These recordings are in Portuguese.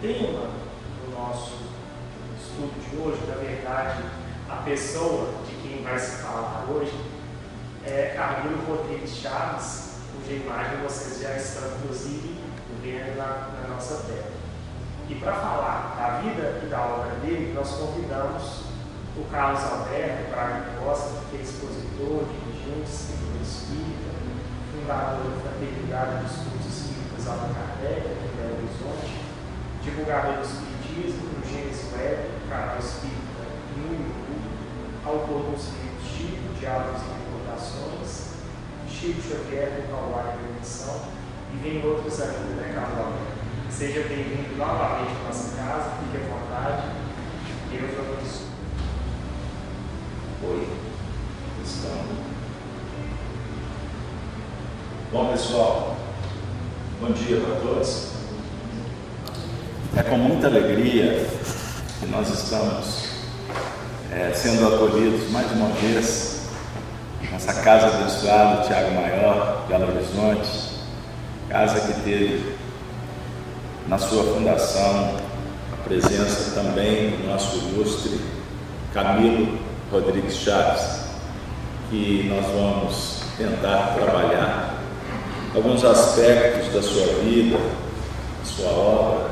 tema do nosso estudo de hoje, na verdade, a pessoa de quem vai se falar hoje é Camilo Rodrigues Chaves, cuja imagem vocês já estão, inclusive, vendo na nossa tela. E para falar da vida e da obra dele, nós convidamos o Carlos Alberto Braga Costa, que é expositor, dirigente, escritor espírita, fundador da Fraternidade dos Estudos Espíritas Allan Kardec, aqui em Belo Horizonte, divulgador do Espiritismo, do Gênesis Web, canal espírita no YouTube, autor dos livros Chico, Diálogos e Recordações, Chico Xavier, do Calvário e Remissão, e vem outros ainda, né, Carlos Alberto? Seja bem-vindo novamente à nossa casa, fique à vontade, Deus o abençoe. Oi, estão. Bom, pessoal, bom dia para todos. É com muita alegria que nós estamos sendo acolhidos mais uma vez nessa casa abençoada, Tiago Maior, Belo Horizonte, casa que teve na sua fundação a presença também do nosso ilustre Camilo Rodrigues Chaves, que nós vamos tentar trabalhar alguns aspectos da sua vida, da sua obra,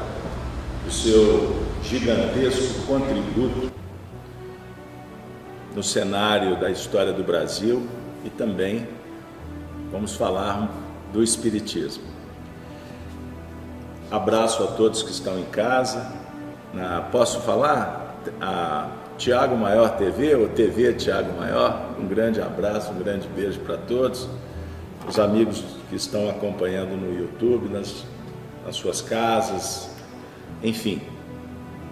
do seu gigantesco contributo no cenário da história do Brasil e também vamos falar do Espiritismo. Abraço a todos que estão em casa. Posso falar? A Tiago Maior TV, ou TV Tiago Maior, um grande abraço, um grande beijo para todos, os amigos que estão acompanhando no YouTube, nas suas casas, enfim,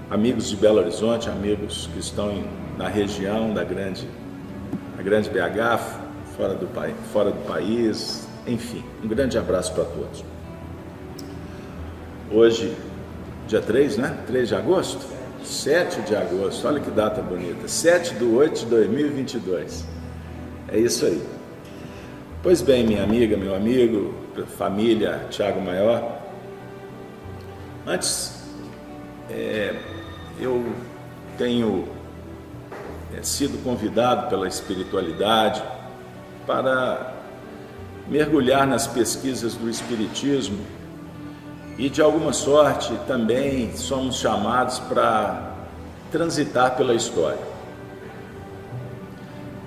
amigos de Belo Horizonte, amigos que estão na região da grande BH, fora do país, enfim, um grande abraço para todos. Hoje, dia 3, né? 3 de agosto? 7 de agosto, olha que data bonita, 7/8/2022, é isso aí. Pois bem, minha amiga, meu amigo, família Tiago Maior, antes, eu tenho sido convidado pela espiritualidade para mergulhar nas pesquisas do Espiritismo e de alguma sorte também somos chamados para transitar pela história.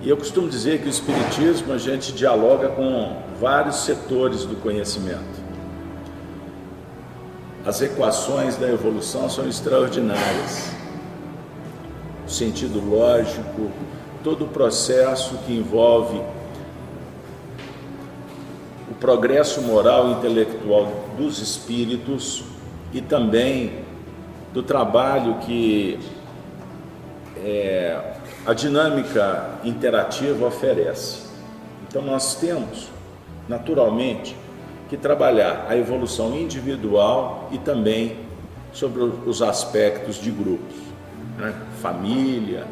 E eu costumo dizer que o Espiritismo a gente dialoga com vários setores do conhecimento. As equações da evolução são extraordinárias. O sentido lógico, todo o processo que envolve o progresso moral e intelectual dos espíritos e também do trabalho que a dinâmica interativa oferece. Então nós temos, naturalmente, que trabalhar a evolução individual e também sobre os aspectos de grupos, né? Família,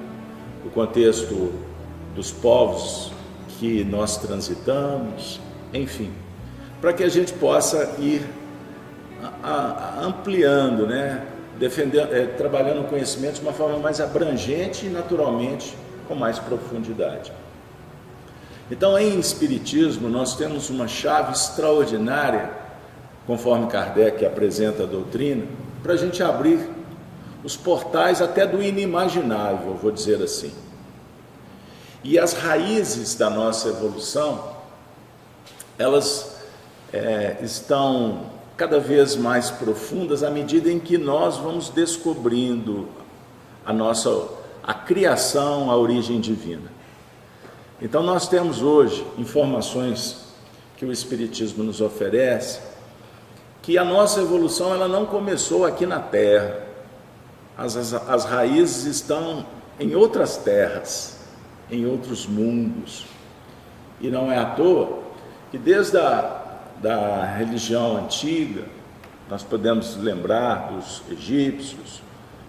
o contexto dos povos que nós transitamos, enfim, para que a gente possa ir ampliando, né? Trabalhando o conhecimento de uma forma mais abrangente e, naturalmente, com mais profundidade. Então, em Espiritismo, nós temos uma chave extraordinária, conforme Kardec apresenta a doutrina, para a gente abrir os portais até do inimaginável, vou dizer assim. E as raízes da nossa evolução, elas estão cada vez mais profundas à medida em que nós vamos descobrindo a criação, a origem divina. Então nós temos hoje informações que o Espiritismo nos oferece, que a nossa evolução ela não começou aqui na Terra, as raízes estão em outras terras, em outros mundos, e não é à toa que desde da religião antiga, nós podemos lembrar dos egípcios,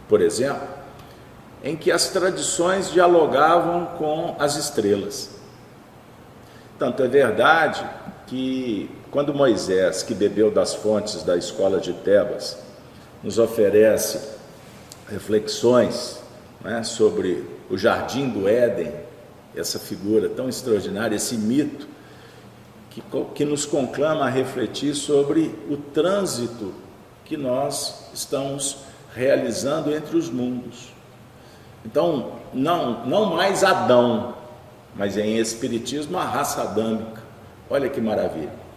por exemplo, em que as tradições dialogavam com as estrelas. Tanto é verdade que quando Moisés, que bebeu das fontes da escola de Tebas, nos oferece reflexões, né, sobre o Jardim do Éden, essa figura tão extraordinária, esse mito, que nos conclama a refletir sobre o trânsito que nós estamos realizando entre os mundos. Então, não mais Adão, mas em espiritismo a raça adâmica. Olha que maravilha.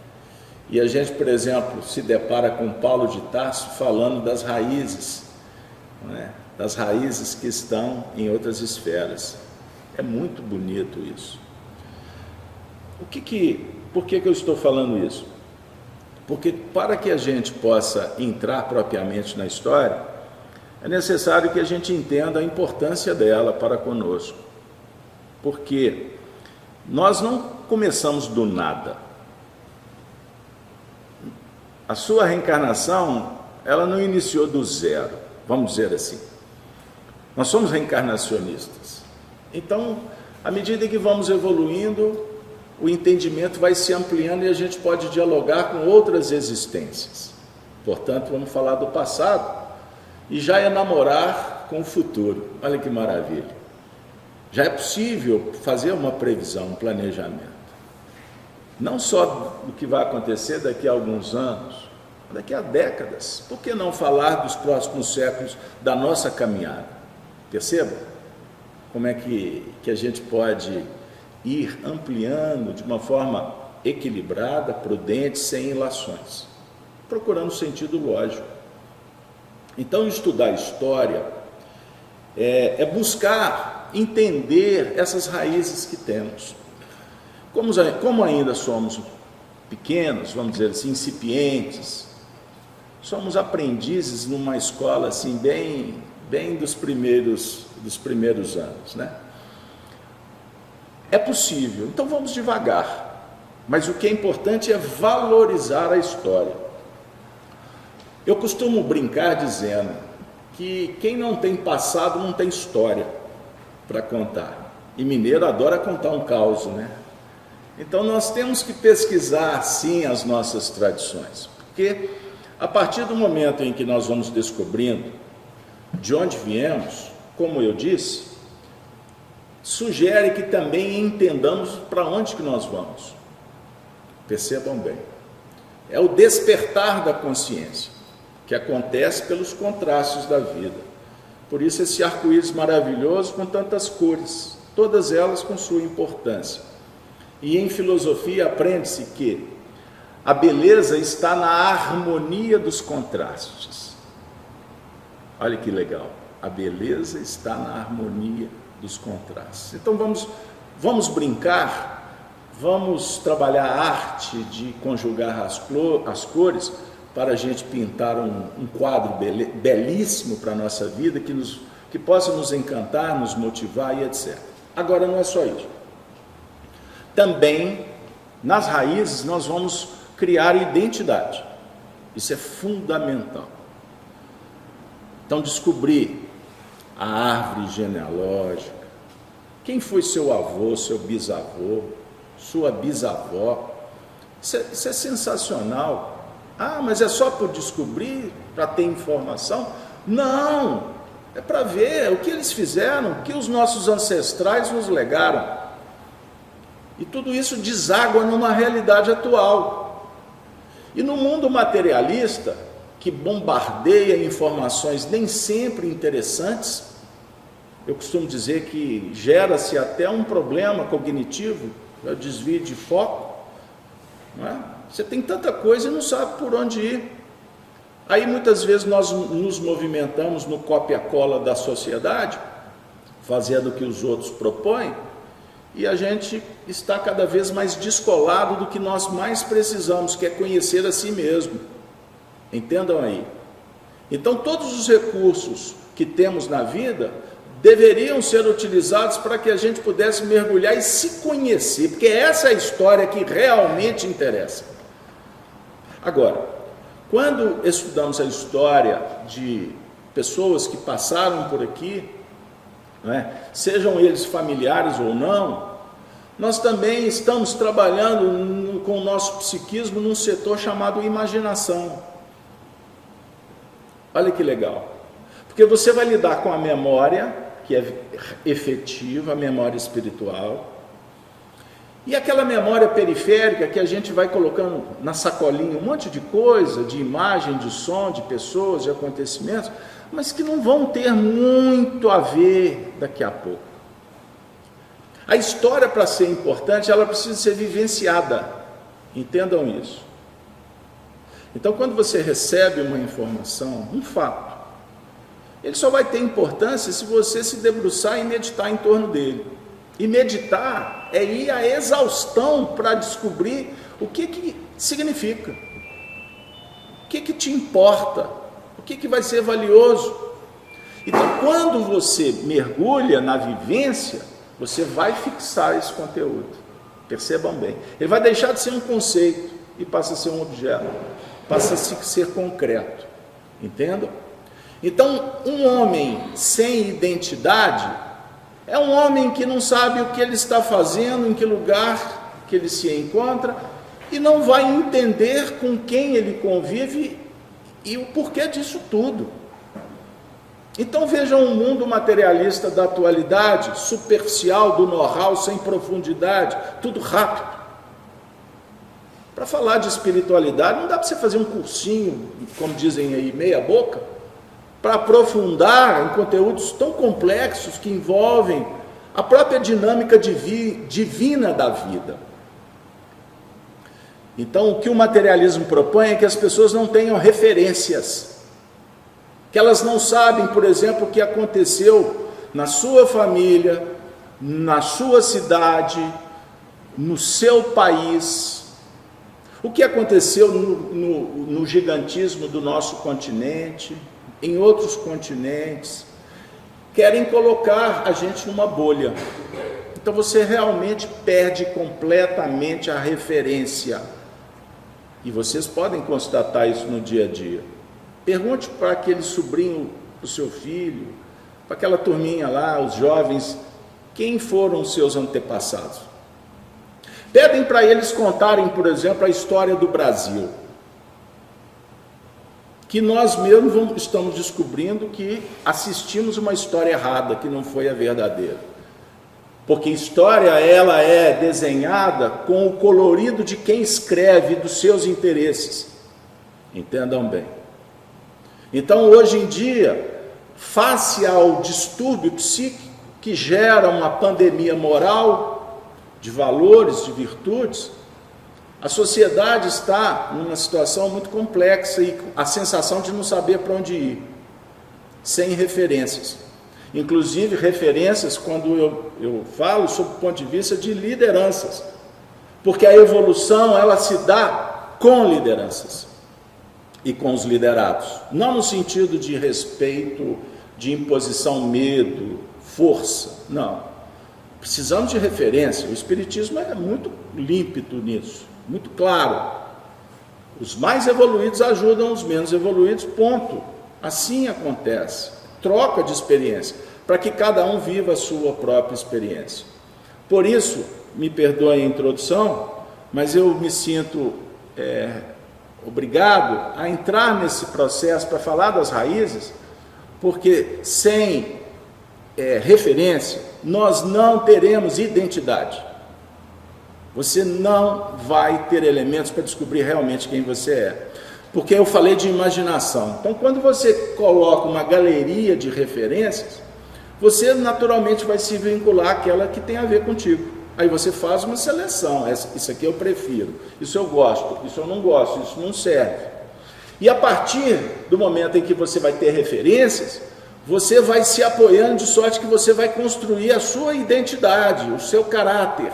E a gente, por exemplo, se depara com Paulo de Tarso falando das raízes, né? Das raízes que estão em outras esferas. É muito bonito isso. Por que eu estou falando isso? Porque para que a gente possa entrar propriamente na história, é necessário que a gente entenda a importância dela para conosco. Porque nós não começamos do nada. A sua reencarnação, ela não iniciou do zero, vamos dizer assim. Nós somos reencarnacionistas. Então, à medida que vamos evoluindo, o entendimento vai se ampliando e a gente pode dialogar com outras existências. Portanto, vamos falar do passado e já enamorar com o futuro. Olha que maravilha. Já é possível fazer uma previsão, um planejamento. Não só do que vai acontecer daqui a alguns anos, daqui a décadas. Por que não falar dos próximos séculos da nossa caminhada? Perceba como é que a gente pode ir ampliando de uma forma equilibrada, prudente, sem ilações, procurando sentido lógico. Então, estudar história é buscar entender essas raízes que temos. Como ainda somos pequenos, vamos dizer assim, incipientes, somos aprendizes numa escola assim, bem dos primeiros anos, né? É possível, então vamos devagar, mas o que é importante é valorizar a história. Eu costumo brincar dizendo que quem não tem passado não tem história para contar, e mineiro adora contar um caos, né? Então nós temos que pesquisar sim as nossas tradições, porque a partir do momento em que nós vamos descobrindo de onde viemos, como eu disse, sugere que também entendamos para onde que nós vamos. Percebam bem, é o despertar da consciência, que acontece pelos contrastes da vida. Por isso esse arco-íris maravilhoso com tantas cores, todas elas com sua importância. E em filosofia aprende-se que a beleza está na harmonia dos contrastes. Olha que legal, a beleza está na harmonia dos contrastes. Então vamos brincar, vamos trabalhar a arte de conjugar as cores para a gente pintar um quadro belíssimo para a nossa vida, que possa nos encantar, nos motivar e etc. Agora não é só isso. Também, nas raízes, nós vamos criar identidade. Isso é fundamental. Então, descobrir a árvore genealógica, quem foi seu avô, seu bisavô, sua bisavó, isso é sensacional. Ah, mas é só por descobrir, para ter informação? Não, é para ver o que eles fizeram, o que os nossos ancestrais nos legaram. E tudo isso deságua numa realidade atual. E no mundo materialista, que bombardeia informações nem sempre interessantes, eu costumo dizer que gera-se até um problema cognitivo, o desvio de foco, não é? Você tem tanta coisa e não sabe por onde ir. Aí muitas vezes nós nos movimentamos no copia-cola da sociedade, fazendo o que os outros propõem, e a gente está cada vez mais descolado do que nós mais precisamos, que é conhecer a si mesmo. Entendam aí. Então todos os recursos que temos na vida deveriam ser utilizados para que a gente pudesse mergulhar e se conhecer, porque essa é a história que realmente interessa. Agora, quando estudamos a história de pessoas que passaram por aqui, né, sejam eles familiares ou não, nós também estamos trabalhando com o nosso psiquismo num setor chamado imaginação. Olha que legal. Porque você vai lidar com a memória, que é efetiva, a memória espiritual, e aquela memória periférica que a gente vai colocando na sacolinha um monte de coisa, de imagem, de som, de pessoas, de acontecimentos, mas que não vão ter muito a ver daqui a pouco. A história, para ser importante, ela precisa ser vivenciada. Entendam isso. Então, quando você recebe uma informação, um fato, ele só vai ter importância se você se debruçar e meditar em torno dele. E meditar é ir à exaustão para descobrir o que significa, o que te importa, o que vai ser valioso. Então, quando você mergulha na vivência, você vai fixar esse conteúdo. Percebam bem. Ele vai deixar de ser um conceito e passa a ser um objeto, passa a ser concreto. Entendam? Então, um homem sem identidade é um homem que não sabe o que ele está fazendo, em que lugar que ele se encontra, e não vai entender com quem ele convive e o porquê disso tudo. Então vejam o mundo materialista da atualidade, superficial, do know-how, sem profundidade, tudo rápido. Para falar de espiritualidade, não dá para você fazer um cursinho, como dizem aí, meia boca, para aprofundar em conteúdos tão complexos que envolvem a própria dinâmica divina da vida. Então, o que o materialismo propõe é que as pessoas não tenham referências, que elas não sabem, por exemplo, o que aconteceu na sua família, na sua cidade, no seu país, o que aconteceu no gigantismo do nosso continente, em outros continentes. Querem colocar a gente numa bolha. Então você realmente perde completamente a referência. E vocês podem constatar isso no dia a dia. Pergunte para aquele sobrinho do seu filho, para aquela turminha lá, os jovens, quem foram os seus antepassados. Pedem para eles contarem, por exemplo, a história do Brasil, que nós mesmos estamos descobrindo que assistimos uma história errada, que não foi a verdadeira. Porque história, ela é desenhada com o colorido de quem escreve, dos seus interesses. Entendam bem. Então, hoje em dia, face ao distúrbio psíquico que gera uma pandemia moral, de valores, de virtudes, a sociedade está numa situação muito complexa e a sensação de não saber para onde ir, sem referências. Inclusive referências quando eu falo sob o ponto de vista de lideranças, porque a evolução ela se dá com lideranças e com os liderados, não no sentido de respeito, de imposição, medo, força, não. Precisamos de referência. O Espiritismo é muito límpido nisso, muito claro. Os mais evoluídos ajudam os menos evoluídos, ponto. Assim acontece. Troca de experiência, para que cada um viva a sua própria experiência. Por isso, me perdoem a introdução, mas eu me sinto obrigado a entrar nesse processo para falar das raízes, porque sem referência, nós não teremos identidade. Você não vai ter elementos para descobrir realmente quem você é. Porque eu falei de imaginação. Então, quando você coloca uma galeria de referências, você naturalmente vai se vincular àquela que tem a ver contigo. Aí você faz uma seleção. Isso aqui eu prefiro, isso eu gosto, isso eu não gosto, isso não serve. E a partir do momento em que você vai ter referências, você vai se apoiando de sorte que você vai construir a sua identidade, o seu caráter.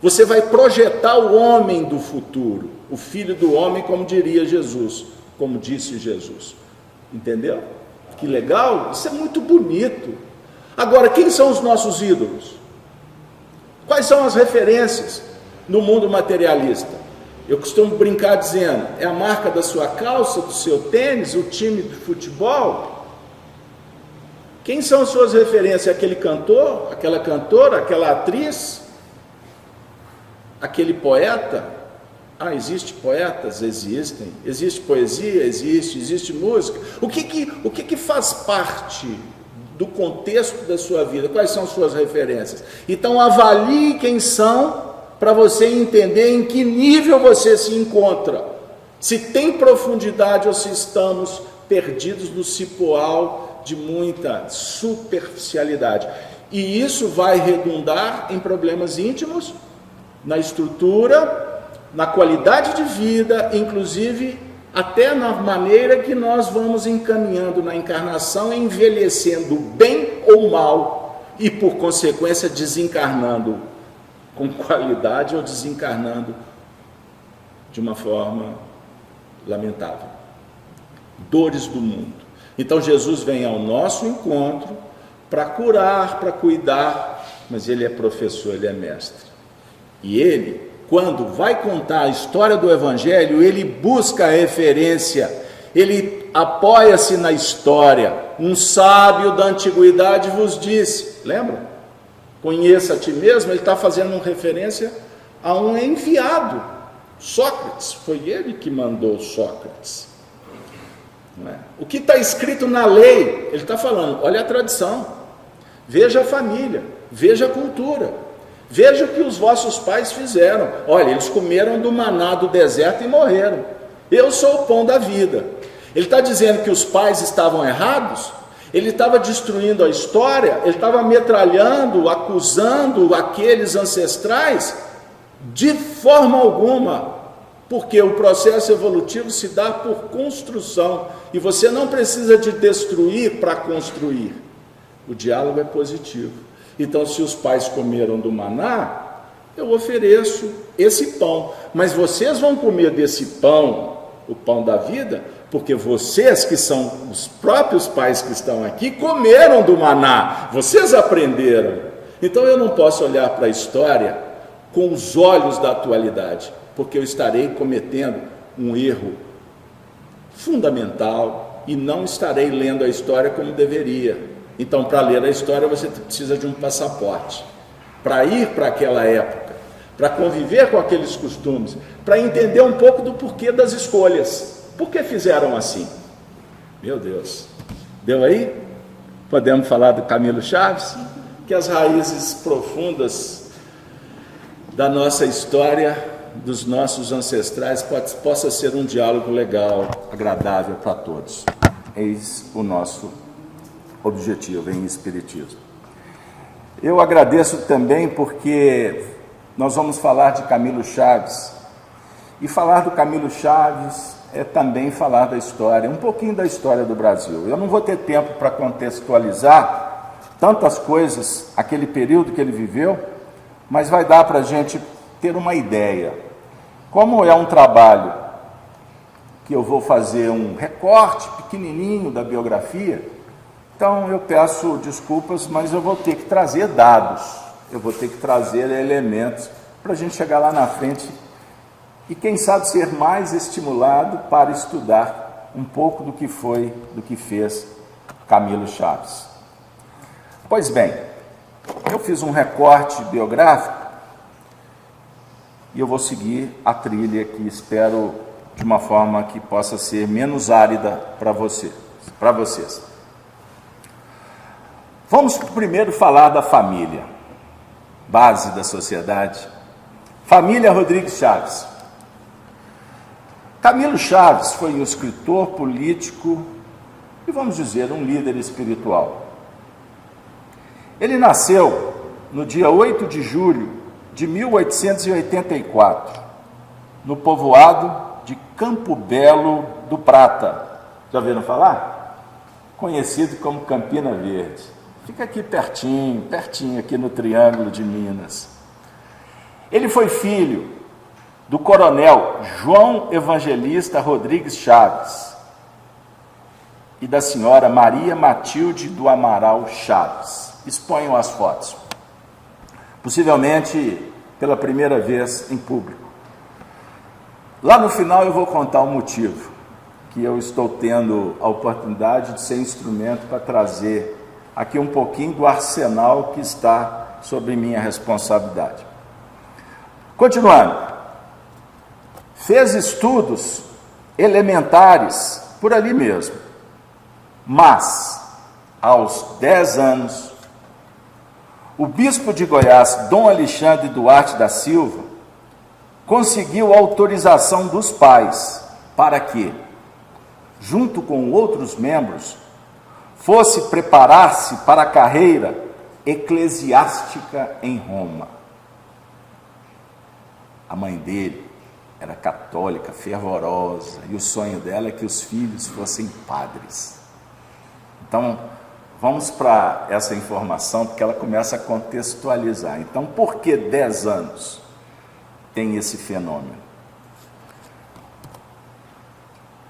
Você vai projetar o homem do futuro, o filho do homem, como diria Jesus, como disse Jesus. Entendeu? Que legal, isso é muito bonito. Agora, quem são os nossos ídolos? Quais são as referências no mundo materialista? Eu costumo brincar dizendo, é a marca da sua calça, do seu tênis, o time de futebol? Quem são as suas referências? Aquele cantor, aquela cantora, aquela atriz? Aquele poeta? Existem poetas? Existem. Existe poesia? Existe música? O que faz parte do contexto da sua vida? Quais são suas referências? Então avalie quem são, para você entender em que nível você se encontra. Se tem profundidade ou se estamos perdidos no cipoal de muita superficialidade. E isso vai redundar em problemas íntimos, na estrutura, na qualidade de vida, inclusive até na maneira que nós vamos encaminhando na encarnação, envelhecendo bem ou mal, e por consequência desencarnando com qualidade ou desencarnando de uma forma lamentável. Dores do mundo. Então Jesus vem ao nosso encontro para curar, para cuidar, mas ele é professor, ele é mestre. E ele, quando vai contar a história do Evangelho, ele busca a referência, ele apoia-se na história. Um sábio da antiguidade vos disse, lembra? Conheça a ti mesmo, ele está fazendo uma referência a um enviado, Sócrates, foi ele que mandou Sócrates. Não é? O que está escrito na lei, ele está falando, olha a tradição, veja a família, veja a cultura, veja o que os vossos pais fizeram. Olha, eles comeram do maná do deserto e morreram. Eu sou o pão da vida. Ele está dizendo que os pais estavam errados? Ele estava destruindo a história? Ele estava metralhando, acusando aqueles ancestrais? De forma alguma, porque o processo evolutivo se dá por construção, e você não precisa de destruir para construir. O diálogo é positivo. Então, se os pais comeram do maná, eu ofereço esse pão, mas vocês vão comer desse pão, o pão da vida, porque vocês, que são os próprios pais que estão aqui, comeram do maná, vocês aprenderam. Então eu não posso olhar para a história com os olhos da atualidade, porque eu estarei cometendo um erro fundamental e não estarei lendo a história como deveria. Então, para ler a história, você precisa de um passaporte, para ir para aquela época, para conviver com aqueles costumes, para entender um pouco do porquê das escolhas. Por que fizeram assim? Meu Deus, deu aí? Podemos falar do Camilo Chaves? Que as raízes profundas da nossa história, dos nossos ancestrais, possa ser um diálogo legal, agradável para todos. Eis o nosso objetivo em Espiritismo. Eu agradeço também porque nós vamos falar de Camilo Chaves, e falar do Camilo Chaves é também falar da história, um pouquinho da história do Brasil. Eu não vou ter tempo para contextualizar tantas coisas, aquele período que ele viveu, mas vai dar para a gente ter uma ideia. Como é um trabalho que eu vou fazer um recorte pequenininho da biografia, então eu peço desculpas, mas eu vou ter que trazer dados, eu vou ter que trazer elementos para a gente chegar lá na frente e quem sabe ser mais estimulado para estudar um pouco do que foi, do que fez Camilo Chaves. Pois bem, eu fiz um recorte biográfico e eu vou seguir a trilha que espero de uma forma que possa ser menos árida para vocês. Vamos primeiro falar da família, base da sociedade. Família Rodrigues Chaves. Camilo Chaves foi um escritor, político e, vamos dizer, um líder espiritual. Ele nasceu no dia 8 de julho de 1884, no povoado de Campo Belo do Prata. Já ouviram falar? Conhecido como Campina Verde. Fica aqui pertinho, aqui no Triângulo de Minas. Ele foi filho do coronel João Evangelista Rodrigues Chaves e da senhora Maria Matilde do Amaral Chaves. Exponham as fotos. Possivelmente pela primeira vez em público. Lá no final eu vou contar o motivo que eu estou tendo a oportunidade de ser instrumento para trazer aqui um pouquinho do arsenal que está sob minha responsabilidade. Continuando. fez estudos elementares por ali mesmo, mas, aos 10 anos, o bispo de Goiás, Dom Alexandre Duarte da Silva, conseguiu autorização dos pais para que, junto com outros membros, fosse preparar-se para a carreira eclesiástica em Roma. A mãe dele era católica, fervorosa, e o sonho dela é que os filhos fossem padres. Então, vamos para essa informação, porque ela começa a contextualizar. Então, por que 10 anos tem esse fenômeno?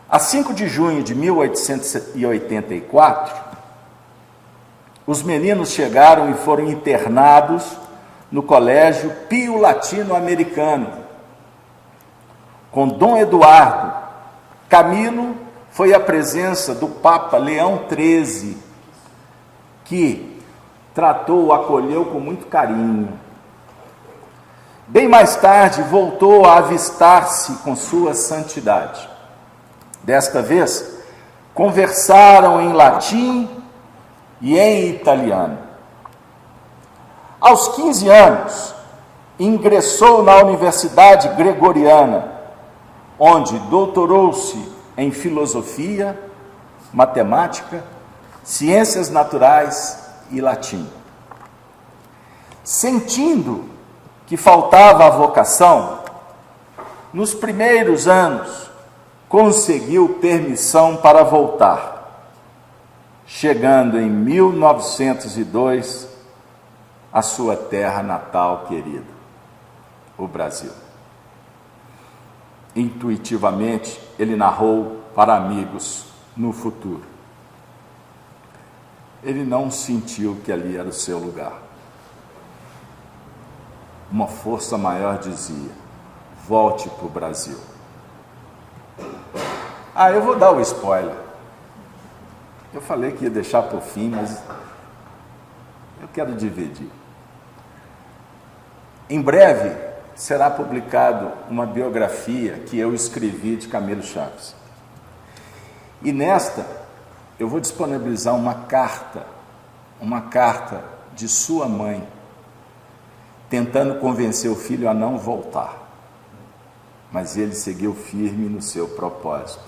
A 5 de junho de 1884, os meninos chegaram e foram internados no Colégio Pio Latino-Americano, com Dom Eduardo. Camilo foi a presença do Papa Leão XIII, que tratou, acolheu com muito carinho. Bem mais tarde, voltou a avistar-se com sua santidade. Desta vez, conversaram em latim e em italiano. Aos 15 anos, ingressou na Universidade Gregoriana, onde doutorou-se em filosofia, matemática, ciências naturais e latim. Sentindo que faltava a vocação, nos primeiros anos conseguiu permissão para voltar, chegando em 1902 à sua terra natal querida, o Brasil. Intuitivamente, ele narrou para amigos no futuro. Ele não sentiu que ali era o seu lugar. Uma força maior dizia: volte para o Brasil. Eu vou dar o spoiler. Eu falei que ia deixar para o fim, mas eu quero dividir. Em breve será publicado uma biografia que eu escrevi de Camilo Chaves. E nesta eu vou disponibilizar uma carta de sua mãe, tentando convencer o filho a não voltar. Mas ele seguiu firme no seu propósito.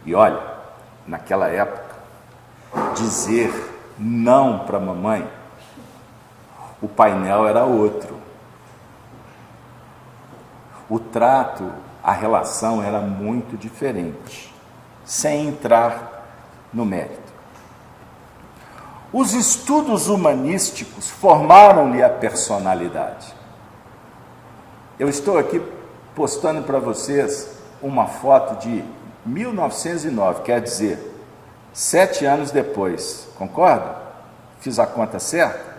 E olha, naquela época, dizer não para a mamãe, o painel era outro. O trato, a relação era muito diferente, sem entrar no mérito. Os estudos humanísticos formaram-lhe a personalidade. Eu estou aqui postando para vocês uma foto de 1909, quer dizer, 7 anos depois, concorda? Fiz a conta certa?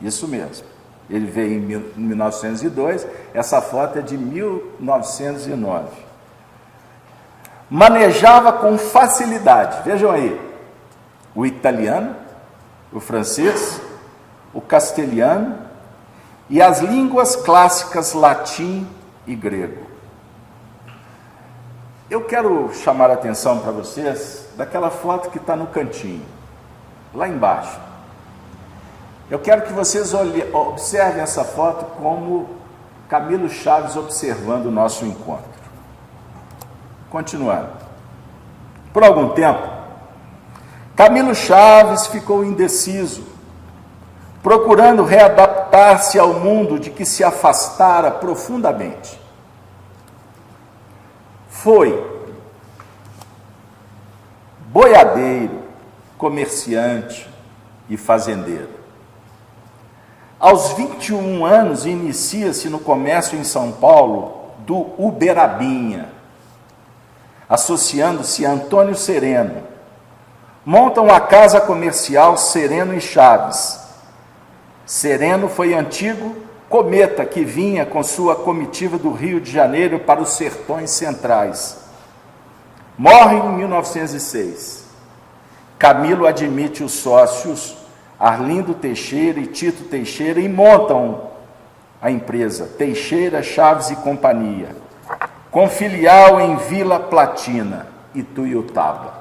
Isso mesmo. Ele veio em 1902, essa foto é de 1909. Manejava com facilidade, vejam aí, o italiano, o francês, o castelhano e as línguas clássicas latim e grego. Eu quero chamar a atenção para vocês daquela foto que está no cantinho, lá embaixo. Eu quero que vocês observem essa foto como Camilo Chaves observando o nosso encontro. Continuando. Por algum tempo, Camilo Chaves ficou indeciso, procurando readaptar-se ao mundo de que se afastara profundamente. Foi boiadeiro, comerciante e fazendeiro. Aos 21 anos, inicia-se no comércio em São Paulo do Uberabinha, associando-se a Antônio Sereno. Montam a casa comercial Sereno e Chaves. Sereno foi antigo cometa que vinha com sua comitiva do Rio de Janeiro para os sertões centrais. Morre em 1906. Camilo admite os sócios Arlindo Teixeira e Tito Teixeira e montam a empresa Teixeira, Chaves e Companhia, com filial em Vila Platina, Ituiutaba.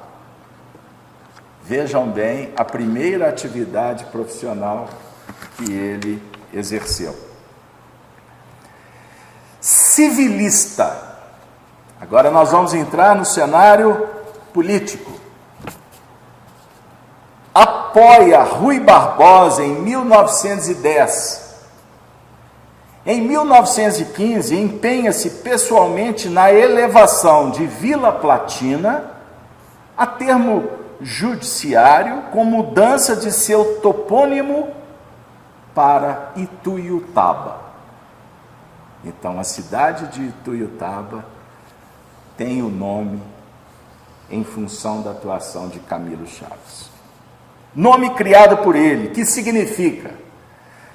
Vejam bem a primeira atividade profissional que ele exerceu. Civilista. Agora nós vamos entrar no cenário político. Apoia Rui Barbosa em 1910. Em 1915, empenha-se pessoalmente na elevação de Vila Platina a termo judiciário, com mudança de seu topônimo para Ituiutaba. Então, a cidade de Ituiutaba tem o nome em função da atuação de Camilo Chaves. Nome criado por ele, que significa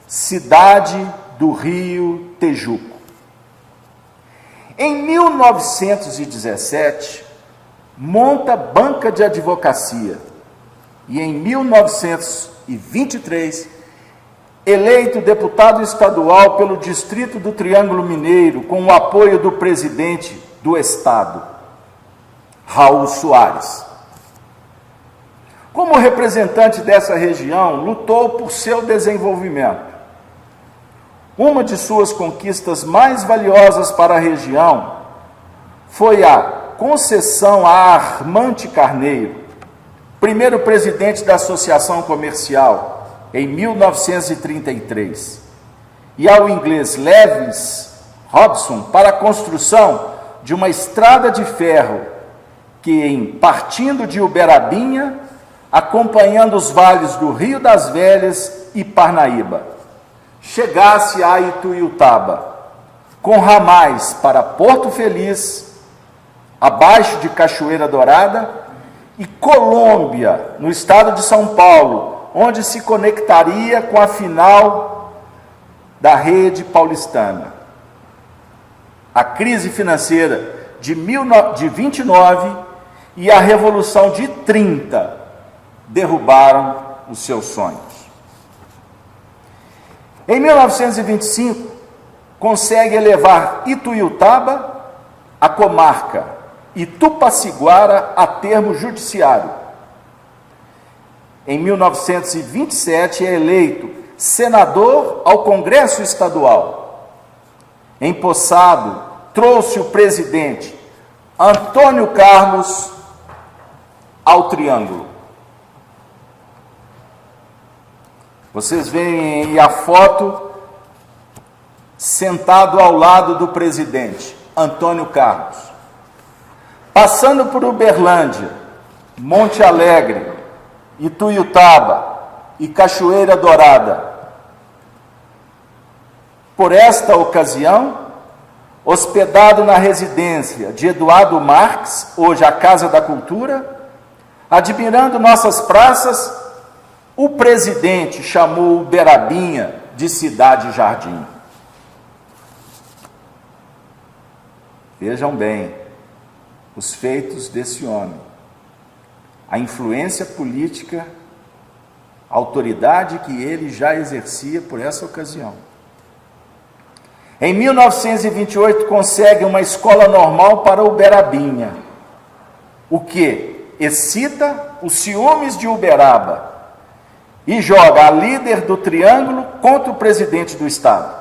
Cidade do Rio Tejuco. Em 1917, monta banca de advocacia e em 1923, eleito deputado estadual pelo Distrito do Triângulo Mineiro, com o apoio do presidente do Estado, Raul Soares. Como representante dessa região, lutou por seu desenvolvimento. Uma de suas conquistas mais valiosas para a região foi a concessão a Armante Carneiro, primeiro presidente da Associação Comercial, em 1933, e ao inglês Lewis Robson para a construção de uma estrada de ferro que, partindo de Uberabinha, acompanhando os vales do Rio das Velhas e Parnaíba, chegasse a Ituiutaba, com ramais para Porto Feliz, abaixo de Cachoeira Dourada, e Colômbia, no estado de São Paulo, onde se conectaria com a final da rede paulistana. A crise financeira de 29 e a Revolução de 30 derrubaram os seus sonhos. Em 1925, consegue elevar Ituiutaba, a comarca, e Tupaciguara a termo judiciário. Em 1927, é eleito senador ao Congresso Estadual. Empossado, trouxe o presidente Antônio Carlos ao Triângulo. Vocês veem aí a foto sentado ao lado do presidente Antônio Carlos. Passando por Uberlândia, Monte Alegre, Ituiutaba e Cachoeira Dourada. Por esta ocasião, hospedado na residência de Eduardo Marques, hoje a Casa da Cultura, admirando nossas praças, o presidente chamou Uberabinha de Cidade Jardim. Vejam bem os feitos desse homem, a influência política, a autoridade que ele já exercia por essa ocasião. Em 1928, consegue uma escola normal para Uberabinha, o que excita os ciúmes de Uberaba, e joga a líder do Triângulo contra o presidente do Estado.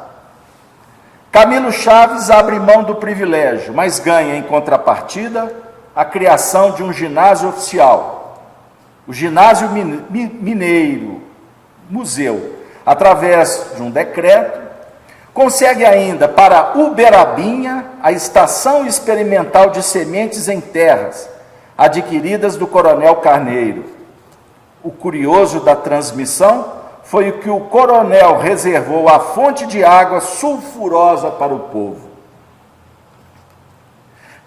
Camilo Chaves abre mão do privilégio, mas ganha em contrapartida a criação de um ginásio oficial, o Ginásio Mineiro, museu, através de um decreto. Consegue ainda para Uberabinha a estação experimental de sementes em terras, adquiridas do Coronel Carneiro. O curioso da transmissão foi o que o coronel reservou a fonte de água sulfurosa para o povo.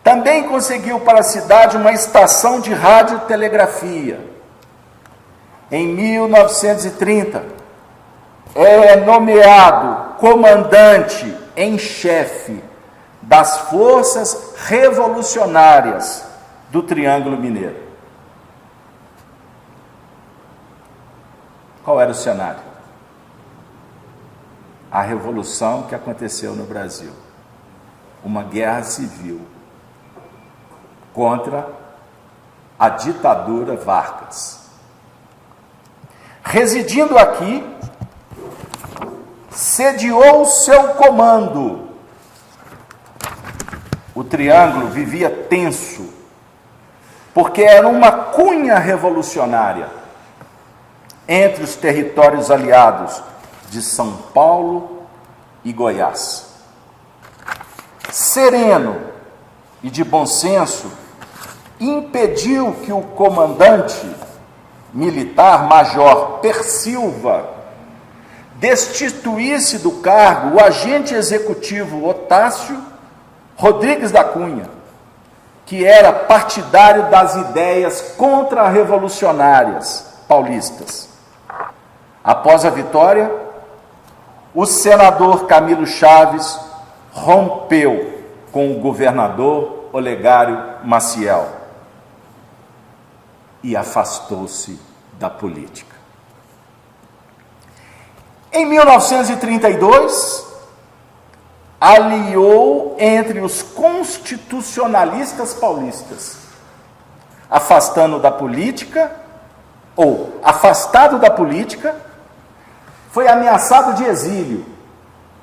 Também conseguiu para a cidade uma estação de radiotelegrafia. Em 1930, é nomeado comandante em chefe das forças revolucionárias do Triângulo Mineiro. Qual era o cenário? A revolução que aconteceu no Brasil. Uma guerra civil contra a ditadura Vargas. Residindo aqui, sediou seu comando. O Triângulo vivia tenso, porque era uma cunha revolucionária entre os territórios aliados de São Paulo e Goiás. Sereno e de bom senso, impediu que o comandante militar, Major Persilva, destituísse do cargo o agente executivo Otácio Rodrigues da Cunha, que era partidário das ideias contra-revolucionárias paulistas. Após a vitória, o senador Camilo Chaves rompeu com o governador Olegário Maciel e afastou-se da política. Em 1932, aliou entre os constitucionalistas paulistas, afastado da política, foi ameaçado de exílio,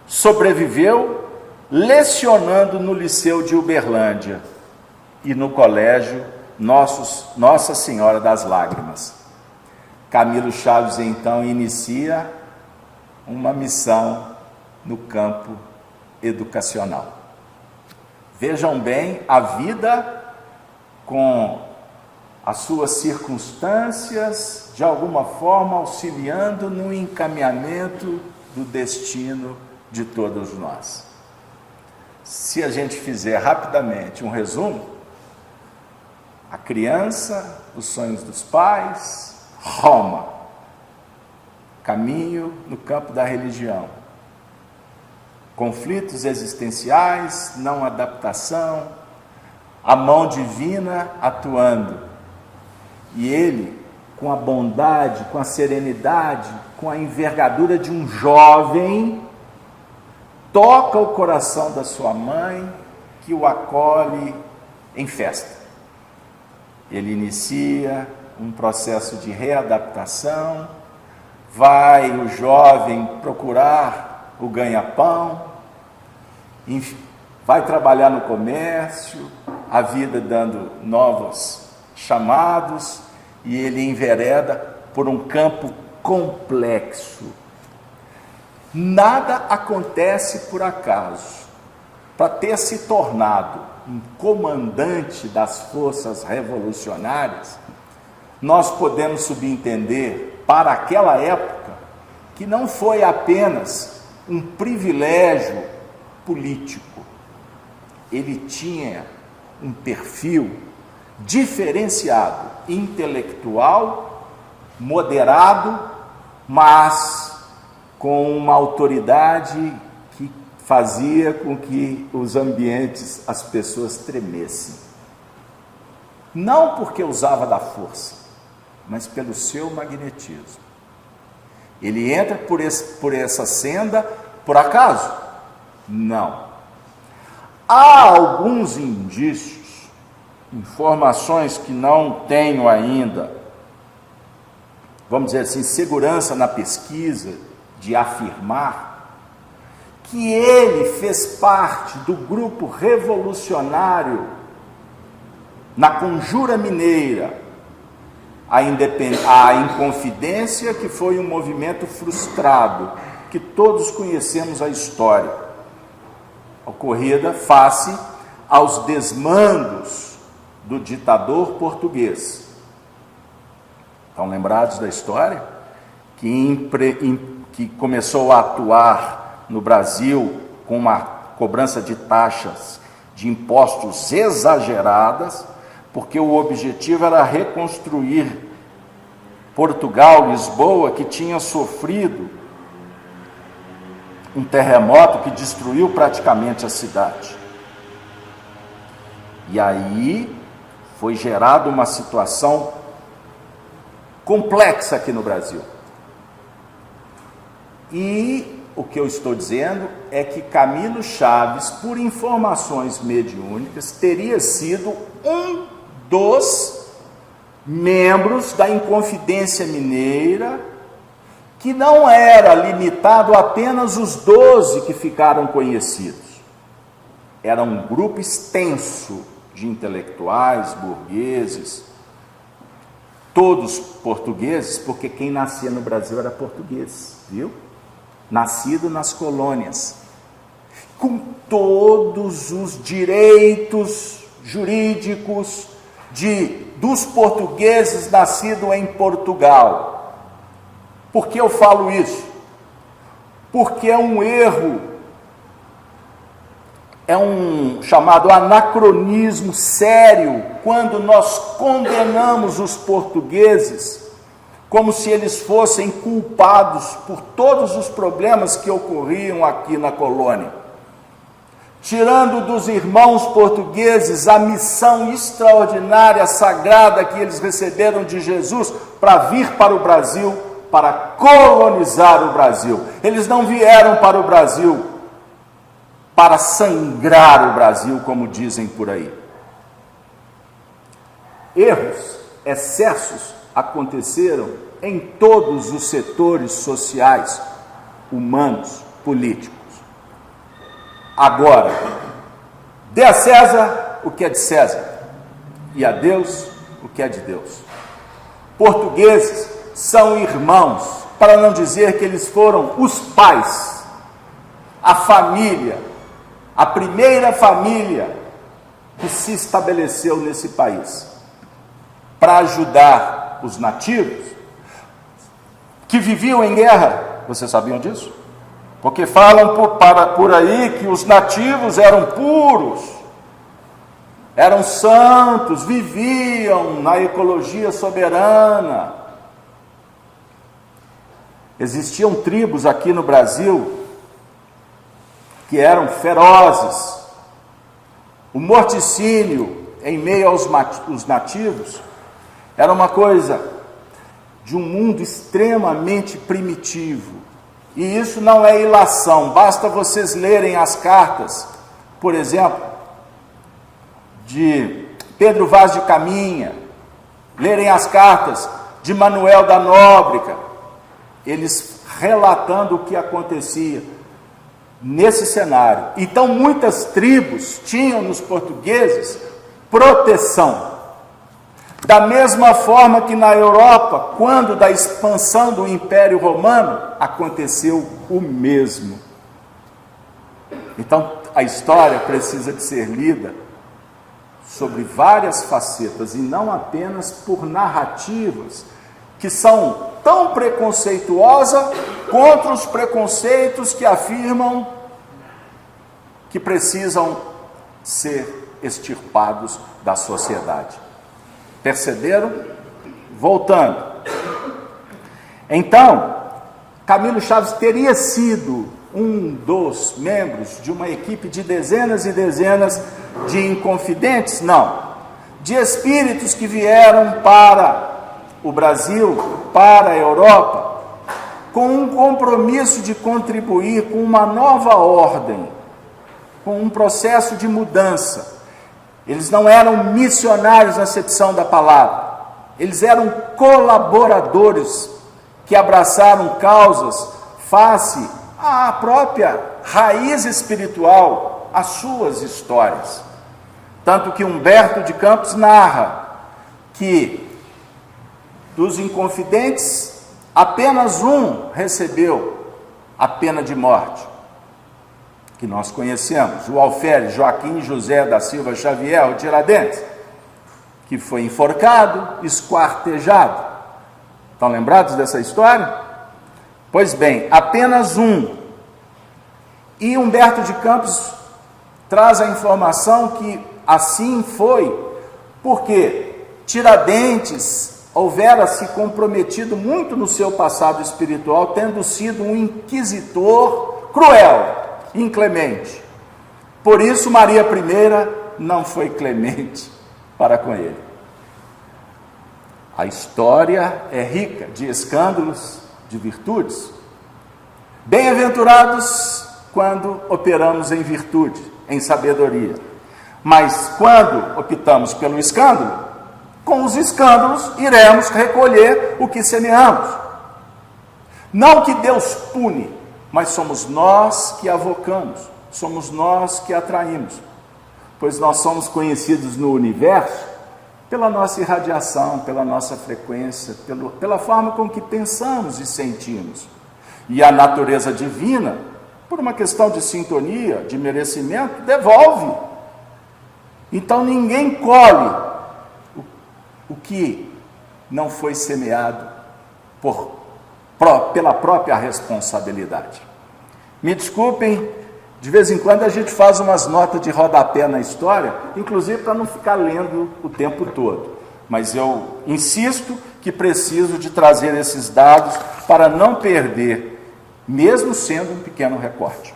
sobreviveu lecionando no Liceu de Uberlândia e no Colégio Nossa Senhora das Lágrimas. Camilo Chaves, então, inicia uma missão no campo educacional. Vejam bem a vida com as suas circunstâncias, de alguma forma auxiliando no encaminhamento do destino de todos nós. Se a gente fizer rapidamente um resumo, a criança, os sonhos dos pais, Roma, caminho no campo da religião, conflitos existenciais, não adaptação, a mão divina atuando, e ele, com a bondade, com a serenidade, com a envergadura de um jovem, toca o coração da sua mãe, que o acolhe em festa. Ele inicia um processo de readaptação, vai o jovem procurar o ganha-pão, vai trabalhar no comércio, a vida dando novos chamados, e ele envereda por um campo complexo. Nada acontece por acaso. Para ter se tornado um comandante das forças revolucionárias, nós podemos subentender, para aquela época, que não foi apenas um privilégio político. Ele tinha um perfil diferenciado, intelectual, moderado, mas com uma autoridade que fazia com que os ambientes, as pessoas tremessem. Não porque usava da força, mas pelo seu magnetismo. Ele entra por essa senda por acaso? Não. Há alguns indícios, informações que não tenho ainda, vamos dizer assim, segurança na pesquisa, de afirmar que ele fez parte do grupo revolucionário na Conjura Mineira, a Inconfidência, que foi um movimento frustrado, que todos conhecemos a história, ocorrida face aos desmandos do ditador português. Estão lembrados da história? Que começou a atuar no Brasil com uma cobrança de taxas, de impostos exageradas, porque o objetivo era reconstruir Portugal, Lisboa, que tinha sofrido um terremoto que destruiu praticamente a cidade. E aí foi gerada uma situação complexa aqui no Brasil. E o que eu estou dizendo é que Camilo Chaves, por informações mediúnicas, teria sido um dos membros da Inconfidência Mineira, que não era limitado a apenas os 12 que ficaram conhecidos. Era um grupo extenso de intelectuais, burgueses, todos portugueses, porque quem nascia no Brasil era português, viu? Nascido nas colônias, com todos os direitos jurídicos dos portugueses nascidos em Portugal. Por que eu falo isso? Porque é um erro, é um chamado anacronismo sério, quando nós condenamos os portugueses como se eles fossem culpados por todos os problemas que ocorriam aqui na colônia, tirando dos irmãos portugueses a missão extraordinária, sagrada que eles receberam de Jesus para vir para o Brasil, para colonizar o Brasil. Eles não vieram para o Brasil para sangrar o Brasil, como dizem por aí. Erros, excessos aconteceram em todos os setores sociais, humanos, políticos. Agora, dê a César o que é de César e a Deus o que é de Deus. Portugueses são irmãos, para não dizer que eles foram os pais, a família, a primeira família que se estabeleceu nesse país para ajudar os nativos que viviam em guerra. Vocês sabiam disso? Porque falam por aí que os nativos eram puros, eram santos, viviam na ecologia soberana. Existiam tribos aqui no Brasil que eram ferozes. O morticínio em meio aos nativos era uma coisa de um mundo extremamente primitivo. E isso não é ilação, basta vocês lerem as cartas, por exemplo, de Pedro Vaz de Caminha, lerem as cartas de Manuel da Nóbrega, eles relatando o que acontecia nesse cenário. Então, muitas tribos tinham nos portugueses proteção. Da mesma forma que na Europa, quando da expansão do Império Romano, aconteceu o mesmo. Então, a história precisa de ser lida sobre várias facetas, e não apenas por narrativas que são tão preconceituosas contra os preconceitos que afirmam que precisam ser extirpados da sociedade. Perceberam? Voltando. Então, Camilo Chaves teria sido um dos membros de uma equipe de dezenas e dezenas de inconfidentes? Não. De espíritos que vieram para o Brasil, para a Europa, com um compromisso de contribuir com uma nova ordem, com um processo de mudança. Eles não eram missionários na acepção da palavra, eles eram colaboradores que abraçaram causas face à própria raiz espiritual, às suas histórias. Tanto que Humberto de Campos narra que dos inconfidentes, apenas um recebeu a pena de morte, que nós conhecemos, o alferes Joaquim José da Silva Xavier, o Tiradentes, que foi enforcado, esquartejado. Estão lembrados dessa história? Pois bem, apenas um. E Humberto de Campos traz a informação que assim foi, porque Tiradentes houvera se comprometido muito no seu passado espiritual, tendo sido um inquisitor cruel, inclemente. Por isso Maria I não foi clemente para com ele. A história é rica de escândalos, de virtudes, Bem-aventurados quando operamos em virtude, em sabedoria. Mas quando optamos pelo escândalo, com os escândalos iremos recolher o que semeamos. Não que Deus pune, mas somos nós que avocamos, somos nós que atraímos, pois nós somos conhecidos no universo pela nossa irradiação, pela nossa frequência, pela forma com que pensamos e sentimos. E a natureza divina, por uma questão de sintonia, de merecimento, devolve. Então ninguém colhe o que não foi semeado pela própria responsabilidade. Me desculpem, de vez em quando a gente faz umas notas de rodapé na história, inclusive para não ficar lendo o tempo todo. Mas eu insisto que preciso de trazer esses dados para não perder, mesmo sendo um pequeno recorte.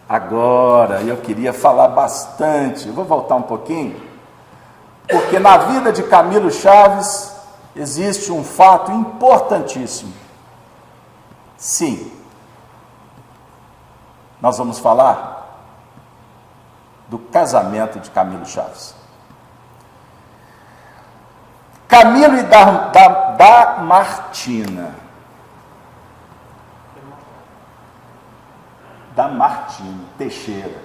Agora, eu queria falar bastante, eu vou voltar um pouquinho, porque na vida de Camilo Chaves existe um fato importantíssimo. Sim, nós vamos falar do casamento de Camilo Chaves. Camilo e da Martina. Da Martina Teixeira.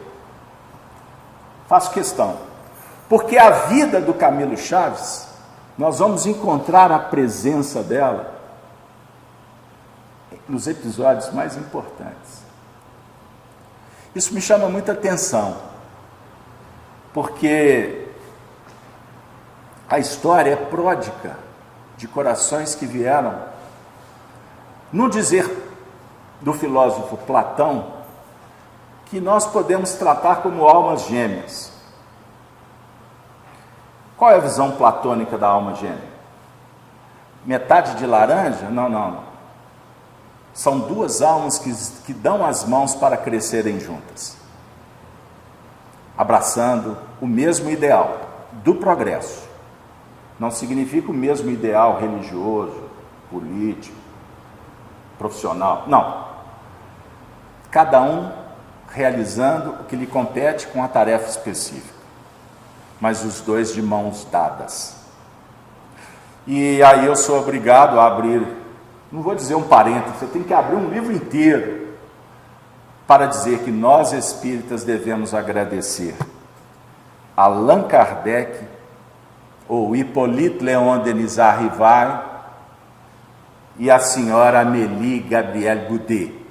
Faço questão, porque a vida do Camilo Chaves, nós vamos encontrar a presença dela nos episódios mais importantes. Isso me chama muita atenção, porque a história é pródiga de corações que vieram, no dizer do filósofo Platão, que nós podemos tratar como almas gêmeas. Qual é a visão platônica da alma gêmea? Metade de laranja? Não. São duas almas que dão as mãos para crescerem juntas, abraçando o mesmo ideal do progresso. Não significa o mesmo ideal religioso, político, profissional. Não. Cada um realizando o que lhe compete com a tarefa específica, mas os dois de mãos dadas. E aí eu sou obrigado a abrir, não vou dizer um parênteses, você tem que abrir um livro inteiro para dizer que nós espíritas devemos agradecer a Allan Kardec ou Hippolyte Léon Denis Arrivai e a senhora Amélie Gabrielle Boudet,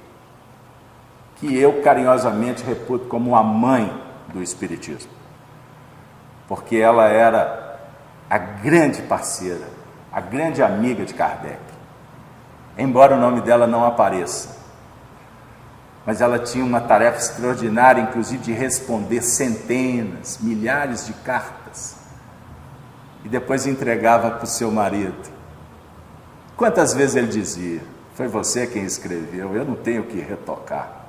que eu carinhosamente reputo como a mãe do Espiritismo, porque ela era a grande parceira, a grande amiga de Kardec, embora o nome dela não apareça, mas ela tinha uma tarefa extraordinária, inclusive de responder centenas, milhares de cartas, e depois entregava para o seu marido. Quantas vezes ele dizia: foi você quem escreveu, eu não tenho que retocar.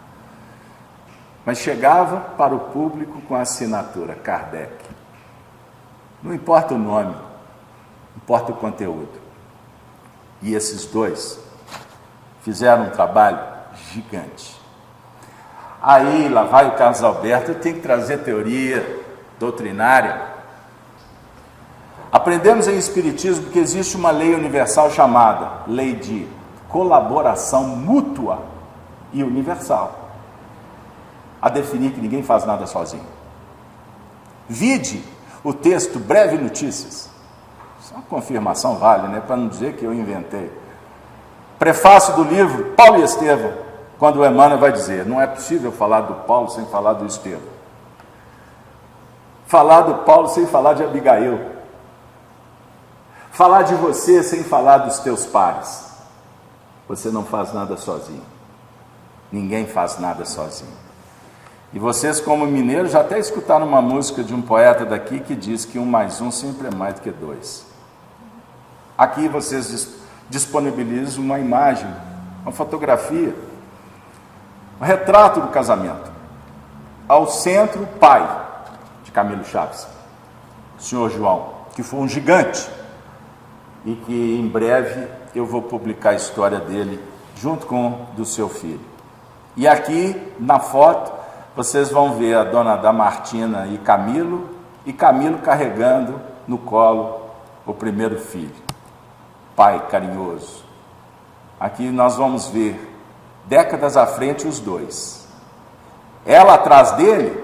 Mas chegava para o público com a assinatura Kardec. Não importa o nome, importa o conteúdo. E esses dois fizeram um trabalho gigante. Aí lá vai o Carlos Alberto, eu tenho que trazer teoria doutrinária. Aprendemos em Espiritismo que existe uma lei universal chamada lei de colaboração mútua e universal, a definir que ninguém faz nada sozinho. Vide o texto Breve Notícias. Isso é uma confirmação vale, né? Para não dizer que eu inventei. Prefácio do livro Paulo e Estevão, quando o Emmanuel vai dizer: não é possível falar do Paulo sem falar do Estevão. Falar do Paulo sem falar de Abigail. Falar de você sem falar dos teus pares. Você não faz nada sozinho. Ninguém faz nada sozinho. E vocês, como mineiros, já até escutaram uma música de um poeta daqui que diz que 1 mais 1 sempre é mais do que 2. Aqui vocês disponibilizam uma imagem, uma fotografia, um retrato do casamento. Ao centro, o pai de Camilo Chaves, o senhor João, que foi um gigante, e que em breve eu vou publicar a história dele junto com do seu filho. E aqui na foto vocês vão ver a dona Damartina e Camilo carregando no colo o primeiro filho. Pai carinhoso. Aqui nós vamos ver, décadas à frente, os dois. Ela atrás dele,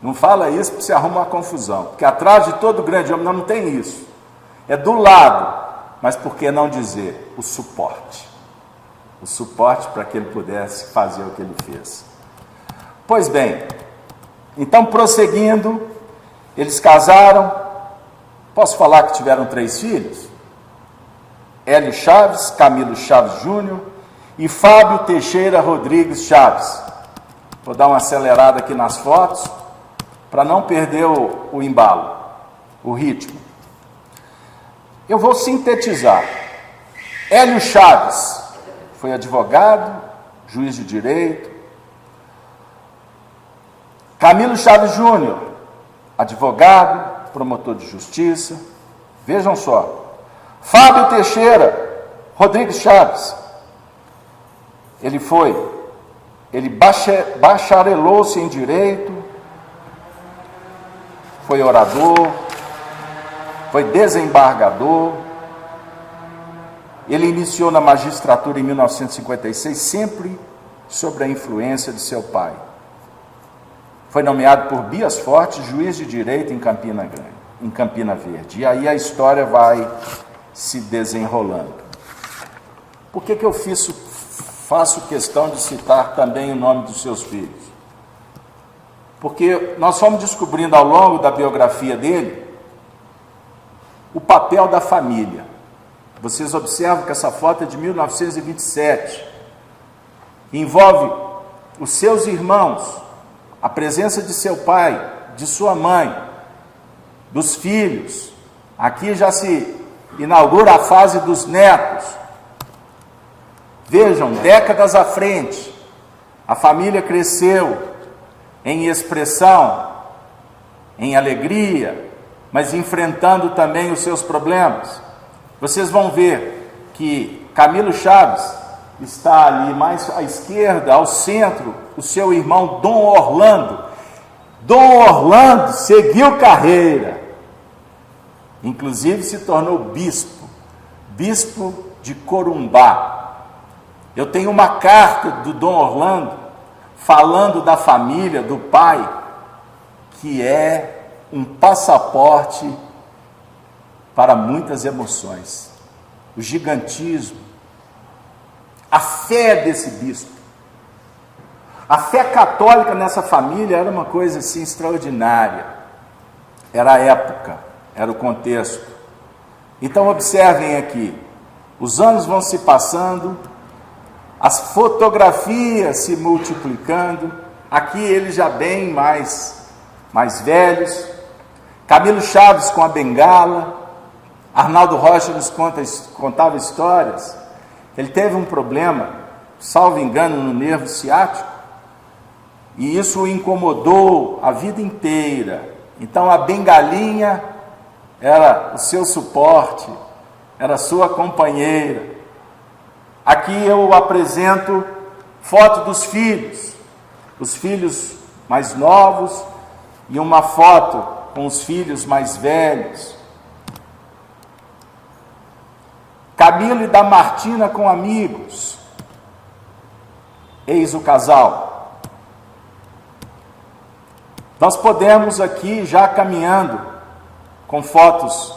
não fala isso porque se arruma uma confusão, porque atrás de todo grande homem não tem isso. É do lado, mas por que não dizer o suporte? O suporte para que ele pudesse fazer o que ele fez. Pois bem, então prosseguindo, eles casaram. Posso falar que tiveram 3 filhos? Hélio Chaves, Camilo Chaves Júnior e Fábio Teixeira Rodrigues Chaves. Vou dar uma acelerada aqui nas fotos, para não perder o embalo, o ritmo. Eu vou sintetizar. Hélio Chaves foi advogado, juiz de direito. Camilo Chaves Júnior, advogado, promotor de justiça. Vejam só. Fábio Teixeira Rodrigues Chaves, ele bacharelou-se em direito, foi orador, foi desembargador. Ele iniciou na magistratura em 1956, sempre sob a influência de seu pai. Foi nomeado por Bias Fortes juiz de direito em Campina Verde. E aí a história vai se desenrolando. Por que eu faço questão de citar também o nome dos seus filhos? Porque nós fomos descobrindo ao longo da biografia dele o papel da família. Vocês observam que essa foto é de 1927. Envolve os seus irmãos, a presença de seu pai, de sua mãe, dos filhos. Aqui já se inaugura a fase dos netos. Vejam, décadas à frente, a família cresceu em expressão, em alegria, mas enfrentando também os seus problemas. Vocês vão ver que Camilo Chaves está ali mais à esquerda, ao centro, o seu irmão Dom Orlando. Dom Orlando seguiu carreira, inclusive se tornou bispo de Corumbá. Eu tenho uma carta do Dom Orlando falando da família, do pai, que é um passaporte para muitas emoções. O gigantismo, a fé desse bispo, a fé católica nessa família era uma coisa assim extraordinária. Era a época, era o contexto. Então observem aqui, os anos vão se passando, as fotografias se multiplicando. Aqui eles já bem mais velhos. Camilo Chaves com a bengala. Arnaldo Rocha nos contava histórias. Ele teve um problema, salvo engano, no nervo ciático, e isso o incomodou a vida inteira. Então a bengalinha era o seu suporte, era a sua companheira. Aqui eu apresento foto dos filhos, os filhos mais novos, e uma foto com os filhos mais velhos. Camilo e Damartina com amigos. Eis o casal. Nós podemos aqui, já caminhando, com fotos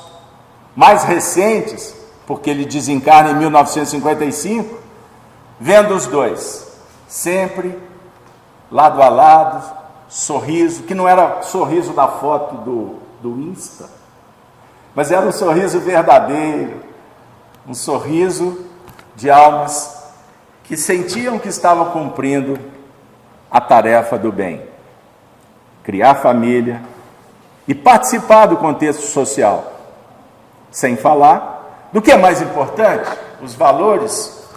mais recentes, porque ele desencarna em 1955, vendo os dois, sempre lado a lado, sorriso, que não era sorriso da foto do Insta, mas era um sorriso verdadeiro, um sorriso de almas que sentiam que estavam cumprindo a tarefa do bem, criar família e participar do contexto social, sem falar do que é mais importante, os valores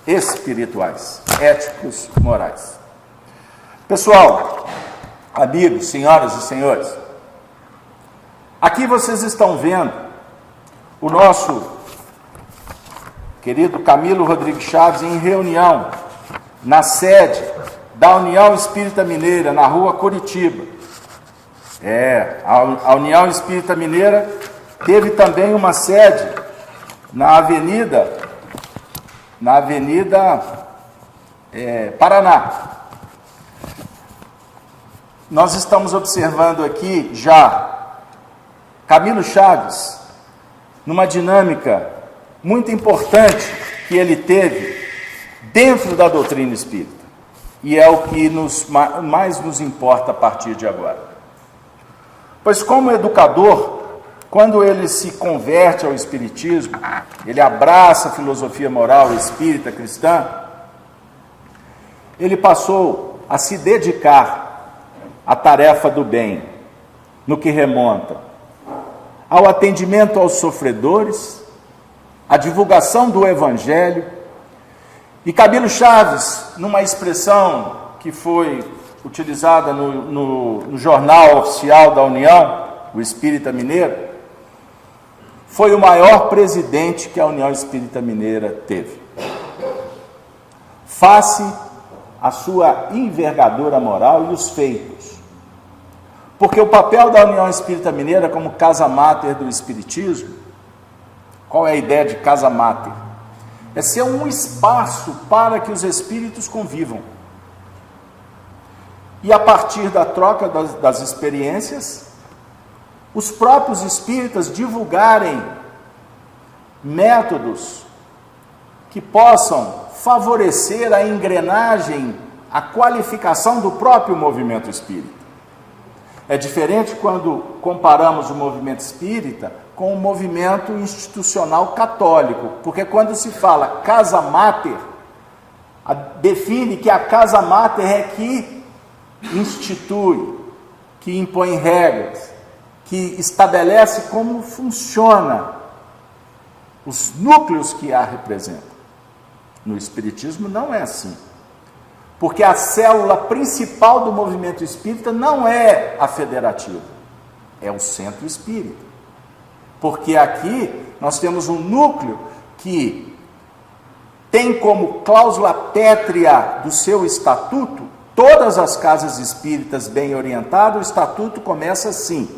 espirituais, éticos, morais. Pessoal, amigos, senhoras e senhores, aqui vocês estão vendo o nosso querido Camilo Rodrigues Chaves, em reunião na sede da União Espírita Mineira, na rua Curitiba. A União Espírita Mineira teve também uma sede na Avenida Paraná. Nós estamos observando aqui já Camilo Chaves numa dinâmica muito importante que ele teve dentro da doutrina espírita, e é o que mais nos importa a partir de agora. Pois como educador, quando ele se converte ao espiritismo, ele abraça a filosofia moral espírita cristã, ele passou a se dedicar à tarefa do bem, no que remonta ao atendimento aos sofredores, à divulgação do Evangelho. E Camilo Chaves, numa expressão que foi utilizada no jornal oficial da União, o Espírita Mineiro, foi o maior presidente que a União Espírita Mineira teve. Face à sua envergadura moral e os feitos. Porque o papel da União Espírita Mineira como casa máter do Espiritismo, qual é a ideia de casa máter? É ser um espaço para que os espíritos convivam. E a partir da troca das experiências, os próprios espíritas divulgarem métodos que possam favorecer a engrenagem, a qualificação do próprio movimento espírita. É diferente quando comparamos o movimento espírita com o movimento institucional católico, porque quando se fala casa máter, define que a casa máter é que institui, que impõe regras, que estabelece como funciona os núcleos que a representam. No Espiritismo não é assim, porque a célula principal do movimento espírita não é a federativa, é o centro espírita. Porque aqui nós temos um núcleo que tem como cláusula pétrea do seu estatuto, todas as casas espíritas bem orientadas, o estatuto começa assim: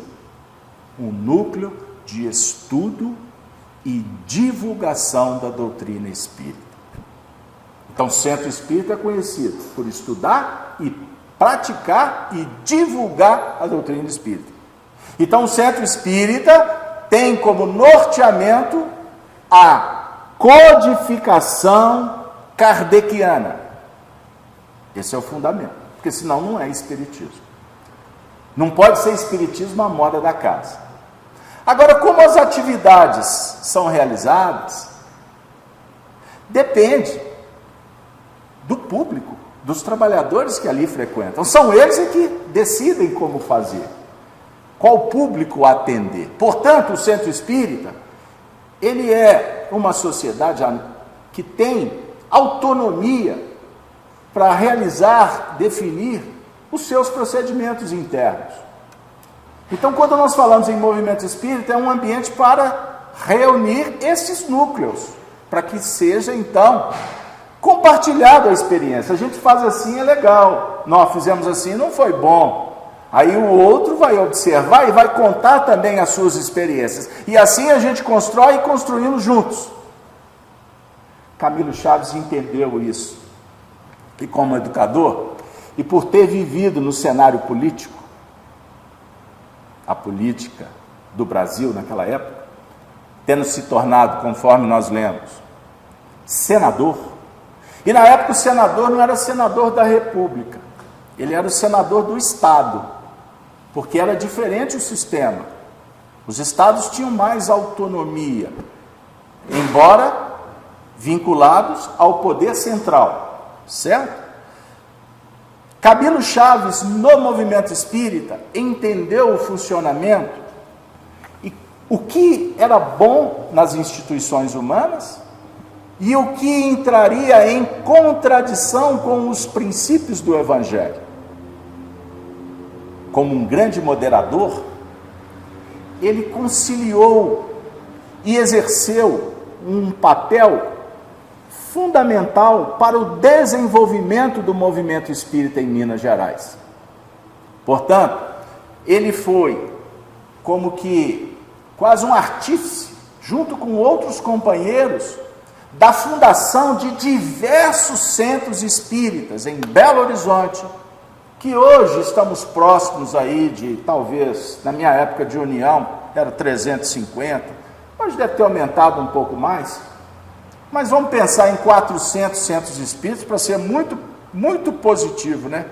um núcleo de estudo e divulgação da doutrina espírita. Então, o centro espírita é conhecido por estudar e praticar e divulgar a doutrina espírita. Então, o centro espírita tem como norteamento a codificação kardeciana. Esse é o fundamento, porque senão não é espiritismo. Não pode ser espiritismo à moda da casa. Agora, como as atividades são realizadas, depende do público, dos trabalhadores que ali frequentam. São eles que decidem como fazer, qual público atender. Portanto, o centro espírita, ele é uma sociedade que tem autonomia para realizar, definir os seus procedimentos internos. Então, quando nós falamos em movimento espírita, é um ambiente para reunir esses núcleos, para que seja, então, compartilhada a experiência. A gente faz assim, é legal. Nós fizemos assim, não foi bom. Aí o outro vai observar e vai contar também as suas experiências. E assim a gente constrói e construindo juntos. Camilo Chaves entendeu isso. E como educador, e por ter vivido no cenário político, a política do Brasil naquela época, tendo se tornado, conforme nós lemos, senador. E na época o senador não era senador da República, ele era o senador do Estado, porque era diferente o sistema. Os estados tinham mais autonomia, embora vinculados ao poder central, certo? Camilo Chaves, no movimento espírita, entendeu o funcionamento e o que era bom nas instituições humanas e o que entraria em contradição com os princípios do Evangelho. Como um grande moderador, ele conciliou e exerceu um papel fundamental para o desenvolvimento do movimento espírita em Minas Gerais. Portanto, ele foi como que quase um artífice, junto com outros companheiros, da fundação de diversos centros espíritas em Belo Horizonte, que hoje estamos próximos aí de, talvez, na minha época de união, era 350, hoje deve ter aumentado um pouco mais, mas vamos pensar em 400 centros espíritas para ser muito positivo, né?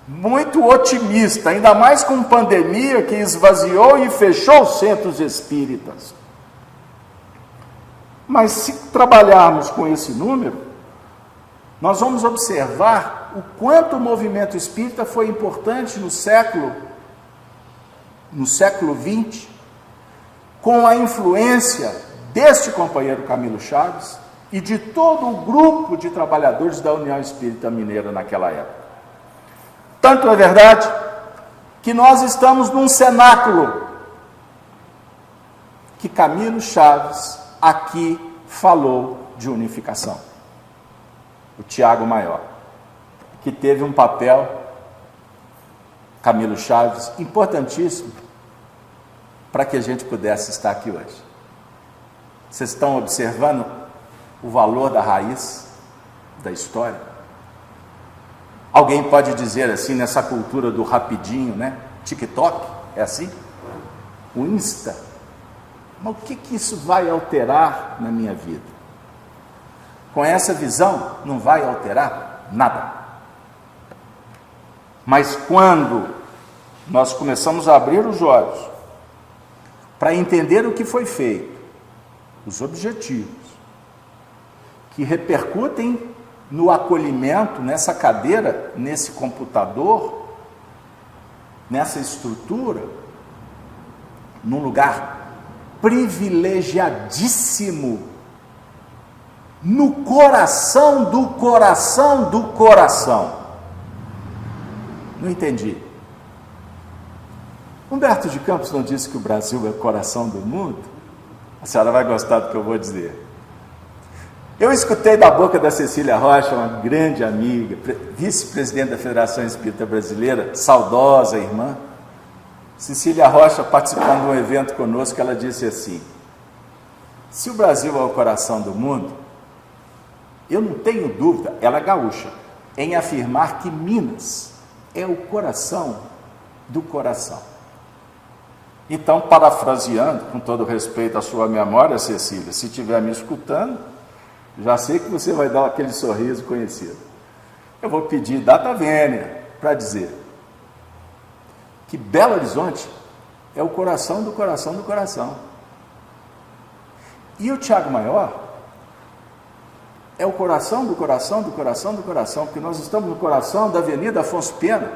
Muito otimista, ainda mais com pandemia que esvaziou e fechou os centros espíritas. Mas se trabalharmos com esse número, nós vamos observar o quanto o movimento espírita foi importante no século XX, com a influência deste companheiro Camilo Chaves e de todo o grupo de trabalhadores da União Espírita Mineira naquela época. Tanto é verdade que nós estamos num cenáculo que Camilo Chaves aqui falou de unificação. O Tiago Maior, que teve um papel, Camilo Chaves, importantíssimo para que a gente pudesse estar aqui hoje. Vocês estão observando o valor da raiz da história? Alguém pode dizer assim, nessa cultura do rapidinho, né? TikTok, é assim? O Insta. Mas o que isso vai alterar na minha vida? Com essa visão, não vai alterar nada. Mas quando nós começamos a abrir os olhos para entender o que foi feito, os objetivos, que repercutem no acolhimento, nessa cadeira, nesse computador, nessa estrutura, num lugar privilegiadíssimo, no coração do coração do coração. Não entendi. Humberto de Campos não disse que o Brasil é o coração do mundo? A senhora vai gostar do que eu vou dizer. Eu escutei da boca da Cecília Rocha, uma grande amiga, vice-presidente da Federação Espírita Brasileira, saudosa irmã. Cecília Rocha, participando de um evento conosco, ela disse assim: se o Brasil é o coração do mundo, eu não tenho dúvida, ela é gaúcha, em afirmar que Minas é o coração do coração. Então, parafraseando, com todo respeito à sua memória, Cecília, se estiver me escutando, já sei que você vai dar aquele sorriso conhecido. Eu vou pedir data vênia para dizer que Belo Horizonte é o coração do coração do coração. E o Tiago Maior é o coração do coração do coração do coração, porque nós estamos no coração da Avenida Afonso Pena,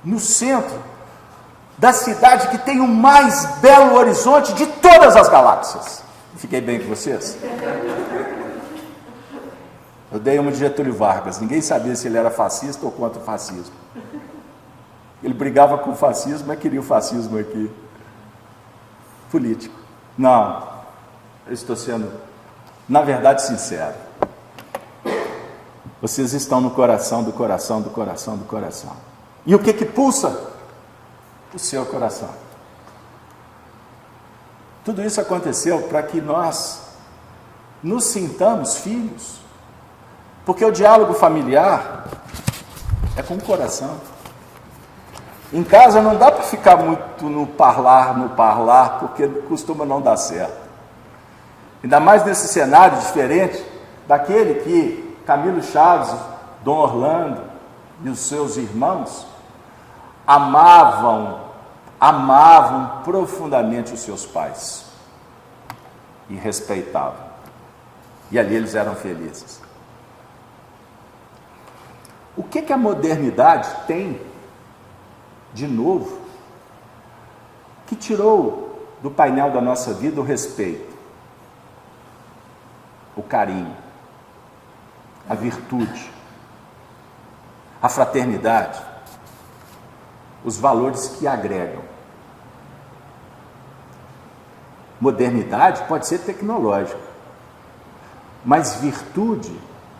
no centro da cidade que tem o mais belo horizonte de todas as galáxias. Fiquei bem com vocês? Eu dei uma de Getúlio Vargas, ninguém sabia se ele era fascista ou contra o fascismo. Ele brigava com o fascismo, mas queria o fascismo aqui. Político. Não, eu estou sendo, na verdade, sincero. Vocês estão no coração do coração do coração do coração. E o que pulsa? O seu coração. Tudo isso aconteceu para que nós nos sintamos filhos. Porque o diálogo familiar é com o coração. Em casa não dá para ficar muito no parlar, porque costuma não dar certo. Ainda mais nesse cenário diferente daquele que Camilo Chaves, Dom Orlando e os seus irmãos amavam profundamente os seus pais e respeitavam. E ali eles eram felizes. O que a modernidade tem de novo que tirou do painel da nossa vida o respeito, o carinho, a virtude, a fraternidade, os valores que agregam? Modernidade pode ser tecnológica, Mas virtude,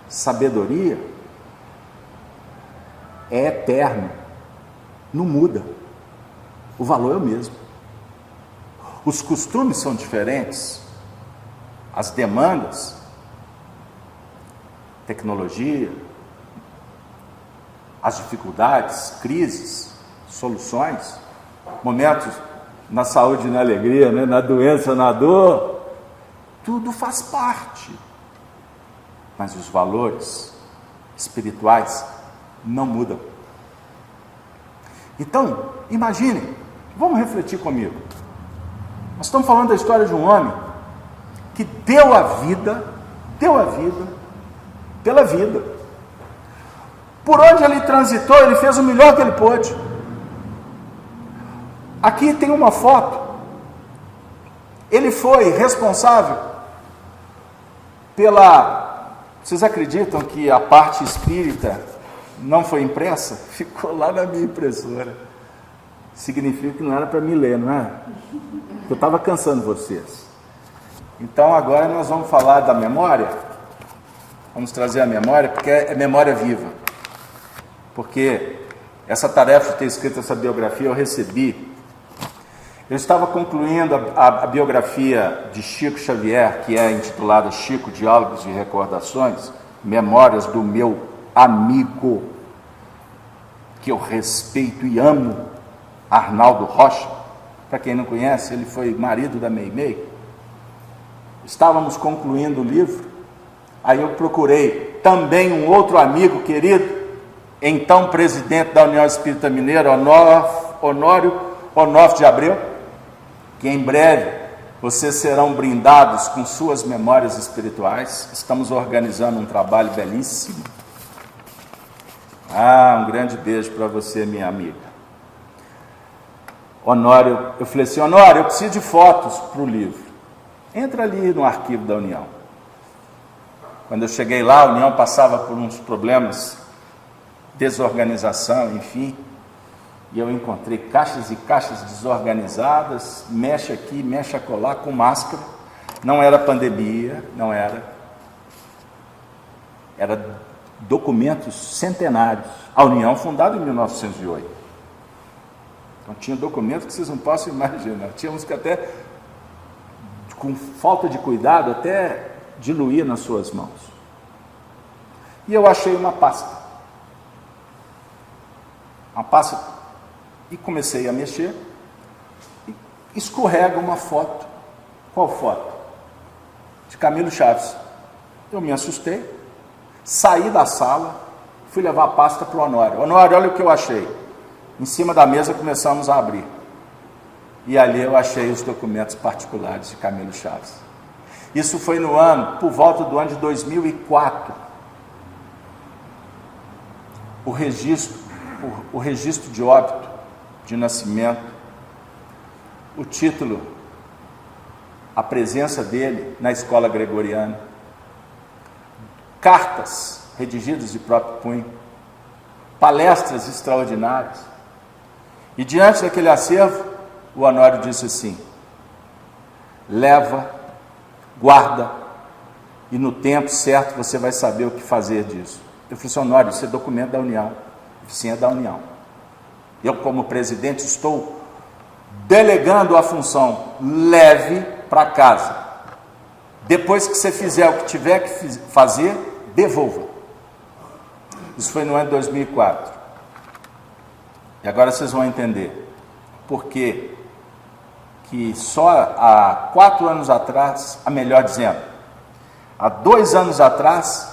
sabedoria, é eterno, não muda, o valor é o mesmo. Os costumes são diferentes, as demandas, tecnologia, as dificuldades, crises, soluções, momentos na saúde e na alegria, né? Na doença, na dor, tudo faz parte. Mas os valores espirituais não mudam. Então, imaginem, vamos refletir comigo. Nós estamos falando da história de um homem que deu a vida pela vida. Por onde ele transitou, ele fez o melhor que ele pôde. Aqui tem uma foto. Ele foi responsável pela... Vocês acreditam que a parte espírita não foi impressa? Ficou lá na minha impressora. Significa que não era para me ler, não é? Eu estava cansando vocês. Então agora nós vamos falar da memória. Vamos trazer a memória, porque é memória viva. Porque essa tarefa de ter escrito essa biografia eu recebi. Eu estava concluindo a biografia de Chico Xavier, que é intitulada Chico, Diálogos e Recordações, Memórias do meu amigo, que eu respeito e amo, Arnaldo Rocha. Para quem não conhece, ele foi marido da Meimei. Estávamos concluindo o livro, aí eu procurei também um outro amigo querido, então presidente da União Espírita Mineira, Honório Onofre de Abreu, que em breve vocês serão brindados com suas memórias espirituais. Estamos organizando um trabalho belíssimo. Um grande beijo para você, minha amiga. Honório, eu falei assim, Honório, eu preciso de fotos para o livro. Entra ali no arquivo da União. Quando eu cheguei lá, a União passava por uns problemas, desorganização, enfim, e eu encontrei caixas e caixas desorganizadas, mexe aqui, mexe acolá, com máscara. Não era pandemia, não era. Era documentos centenários. A União fundada em 1908. Então tinha documentos que vocês não possam imaginar. Tínhamos que até, com falta de cuidado, até diluir nas suas mãos. E eu achei uma pasta. Uma pasta. E comecei a mexer, e escorrega uma foto. Qual foto? De Camilo Chaves. Eu me assustei, saí da sala, fui levar a pasta para o Honório. Honório, olha o que eu achei. Em cima da mesa começamos a abrir. E ali eu achei os documentos particulares de Camilo Chaves. Isso foi por volta do ano de 2004. O registro de óbito, de nascimento, o título, a presença dele na escola gregoriana, cartas redigidas de próprio punho, palestras extraordinárias. E diante daquele acervo, o Honório disse assim: leva, guarda, e no tempo certo você vai saber o que fazer disso. Eu falei assim, Honório, isso é documento da União. Sim, é da União. Eu, como presidente, estou delegando a função. Leve para casa. Depois que você fizer o que tiver que fazer, devolva. Isso foi no ano de 2004. E agora vocês vão entender por que só há 4 anos atrás, melhor dizendo, há 2 anos atrás,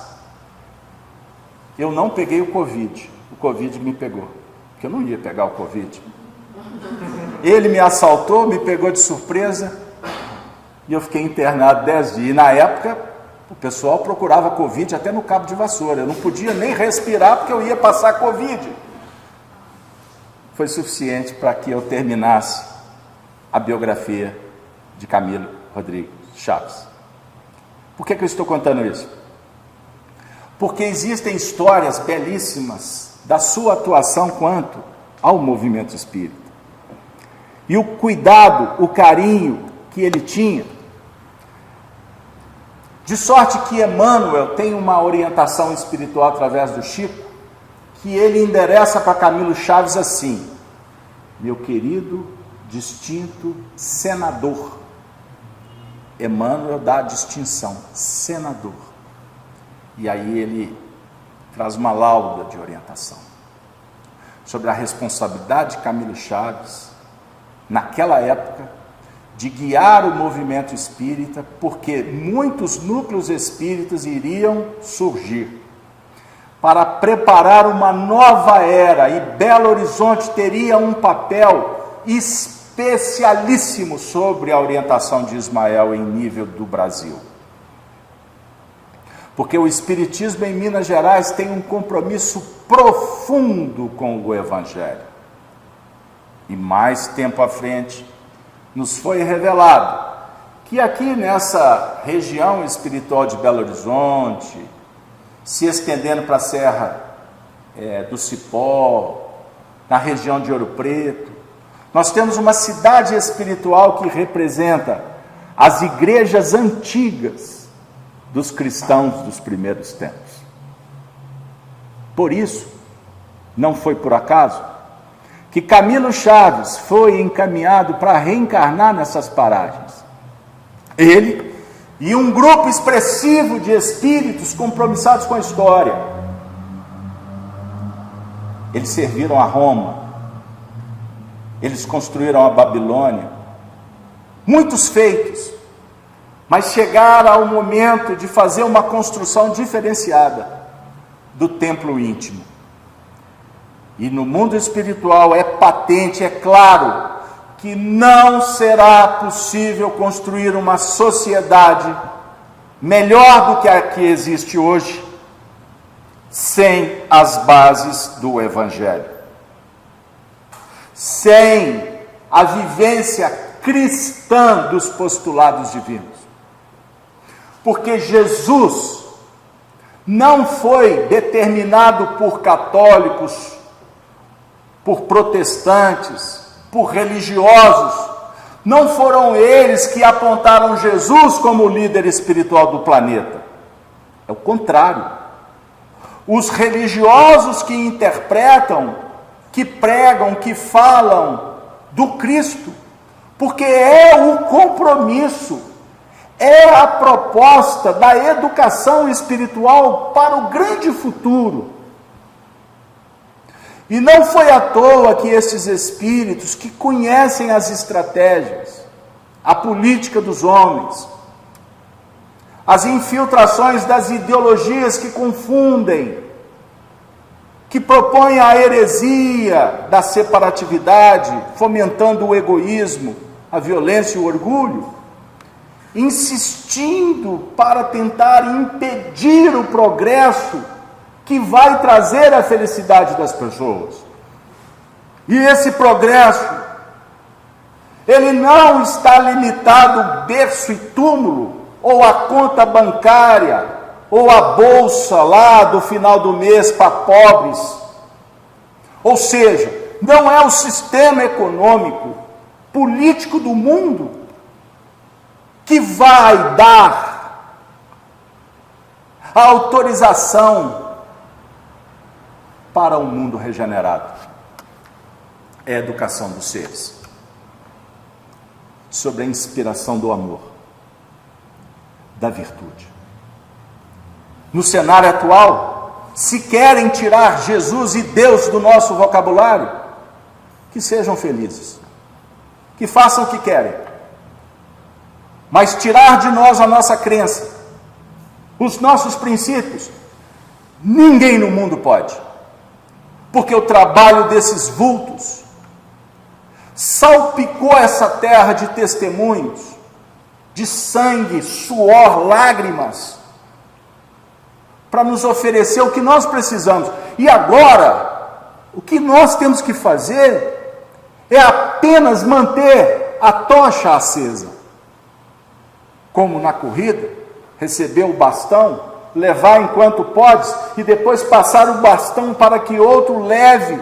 eu não peguei o Covid. O Covid me pegou. Porque eu não ia pegar o Covid. Ele me assaltou, me pegou de surpresa, e eu fiquei internado 10 dias. E na época, o pessoal procurava Covid até no cabo de vassoura. Eu não podia nem respirar porque eu ia passar Covid. Foi suficiente para que eu terminasse a biografia de Camilo Rodrigues Chaves. Por que eu estou contando isso? Porque existem histórias belíssimas da sua atuação quanto ao movimento espírita. E o cuidado, o carinho que ele tinha De sorte que Emmanuel tem uma orientação espiritual através do Chico, que ele endereça para Camilo Chaves assim: meu querido, distinto senador. Emmanuel dá a distinção, senador. E aí ele traz uma lauda de orientação sobre a responsabilidade de Camilo Chaves, naquela época, de guiar o movimento espírita, porque muitos núcleos espíritas iriam surgir para preparar uma nova era, e Belo Horizonte teria um papel especialíssimo sobre a orientação de Ismael em nível do Brasil. Porque o Espiritismo em Minas Gerais tem um compromisso profundo com o Evangelho. E mais tempo à frente, nos foi revelado que aqui nessa região espiritual de Belo Horizonte, se estendendo para a Serra do Cipó, na região de Ouro Preto, nós temos uma cidade espiritual que representa as igrejas antigas dos cristãos dos primeiros tempos. Por isso, não foi por acaso que Camilo Chaves foi encaminhado para reencarnar nessas paragens. Ele e um grupo expressivo de espíritos compromissados com a história. Eles serviram a Roma, eles construíram a Babilônia, muitos feitos, mas chegaram ao momento de fazer uma construção diferenciada do templo íntimo. E no mundo espiritual é patente, é claro, que não será possível construir uma sociedade melhor do que a que existe hoje, sem as bases do Evangelho, sem a vivência cristã dos postulados divinos. Porque Jesus não foi determinado por católicos, por protestantes, por religiosos. Não foram eles que apontaram Jesus como líder espiritual do planeta. É o contrário. Os religiosos que interpretam, que pregam, que falam do Cristo, porque é o compromisso, é a proposta da educação espiritual para o grande futuro. E não foi à toa que esses espíritos que conhecem as estratégias, a política dos homens, as infiltrações das ideologias que confundem, que propõem a heresia da separatividade, fomentando o egoísmo, a violência e o orgulho, insistindo para tentar impedir o progresso que vai trazer a felicidade das pessoas. E esse progresso, ele não está limitado ao berço e túmulo, ou à conta bancária, ou à bolsa lá do final do mês para pobres. Ou seja, não é o sistema econômico, político do mundo que vai dar a autorização para um mundo regenerado. É a educação dos seres, sobre a inspiração do amor, da virtude. No cenário atual, se querem tirar Jesus e Deus do nosso vocabulário, que sejam felizes, que façam o que querem, mas tirar de nós a nossa crença, os nossos princípios, ninguém no mundo pode. Porque o trabalho desses vultos salpicou essa terra de testemunhos, de sangue, suor, lágrimas, para nos oferecer o que nós precisamos. E agora, o que nós temos que fazer é apenas manter a tocha acesa. Como na corrida, receber o bastão, levar enquanto podes, e depois passar o bastão para que outro leve,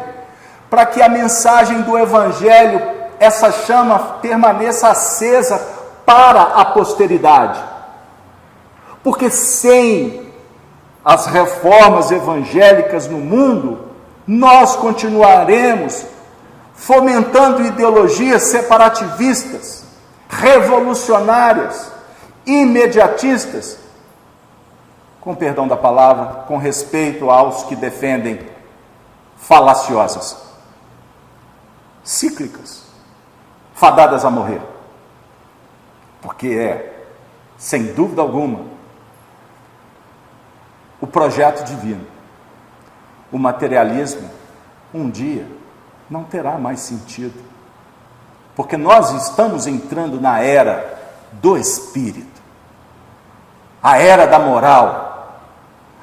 para que a mensagem do Evangelho, essa chama permaneça acesa para a posteridade. Porque sem as reformas evangélicas no mundo, nós continuaremos fomentando ideologias separativistas, revolucionárias, imediatistas, com perdão da palavra, com respeito aos que defendem, falaciosas, cíclicas, fadadas a morrer. Porque sem dúvida alguma, o projeto divino. O materialismo, um dia, não terá mais sentido. Porque nós estamos entrando na era do espírito, a era da moral,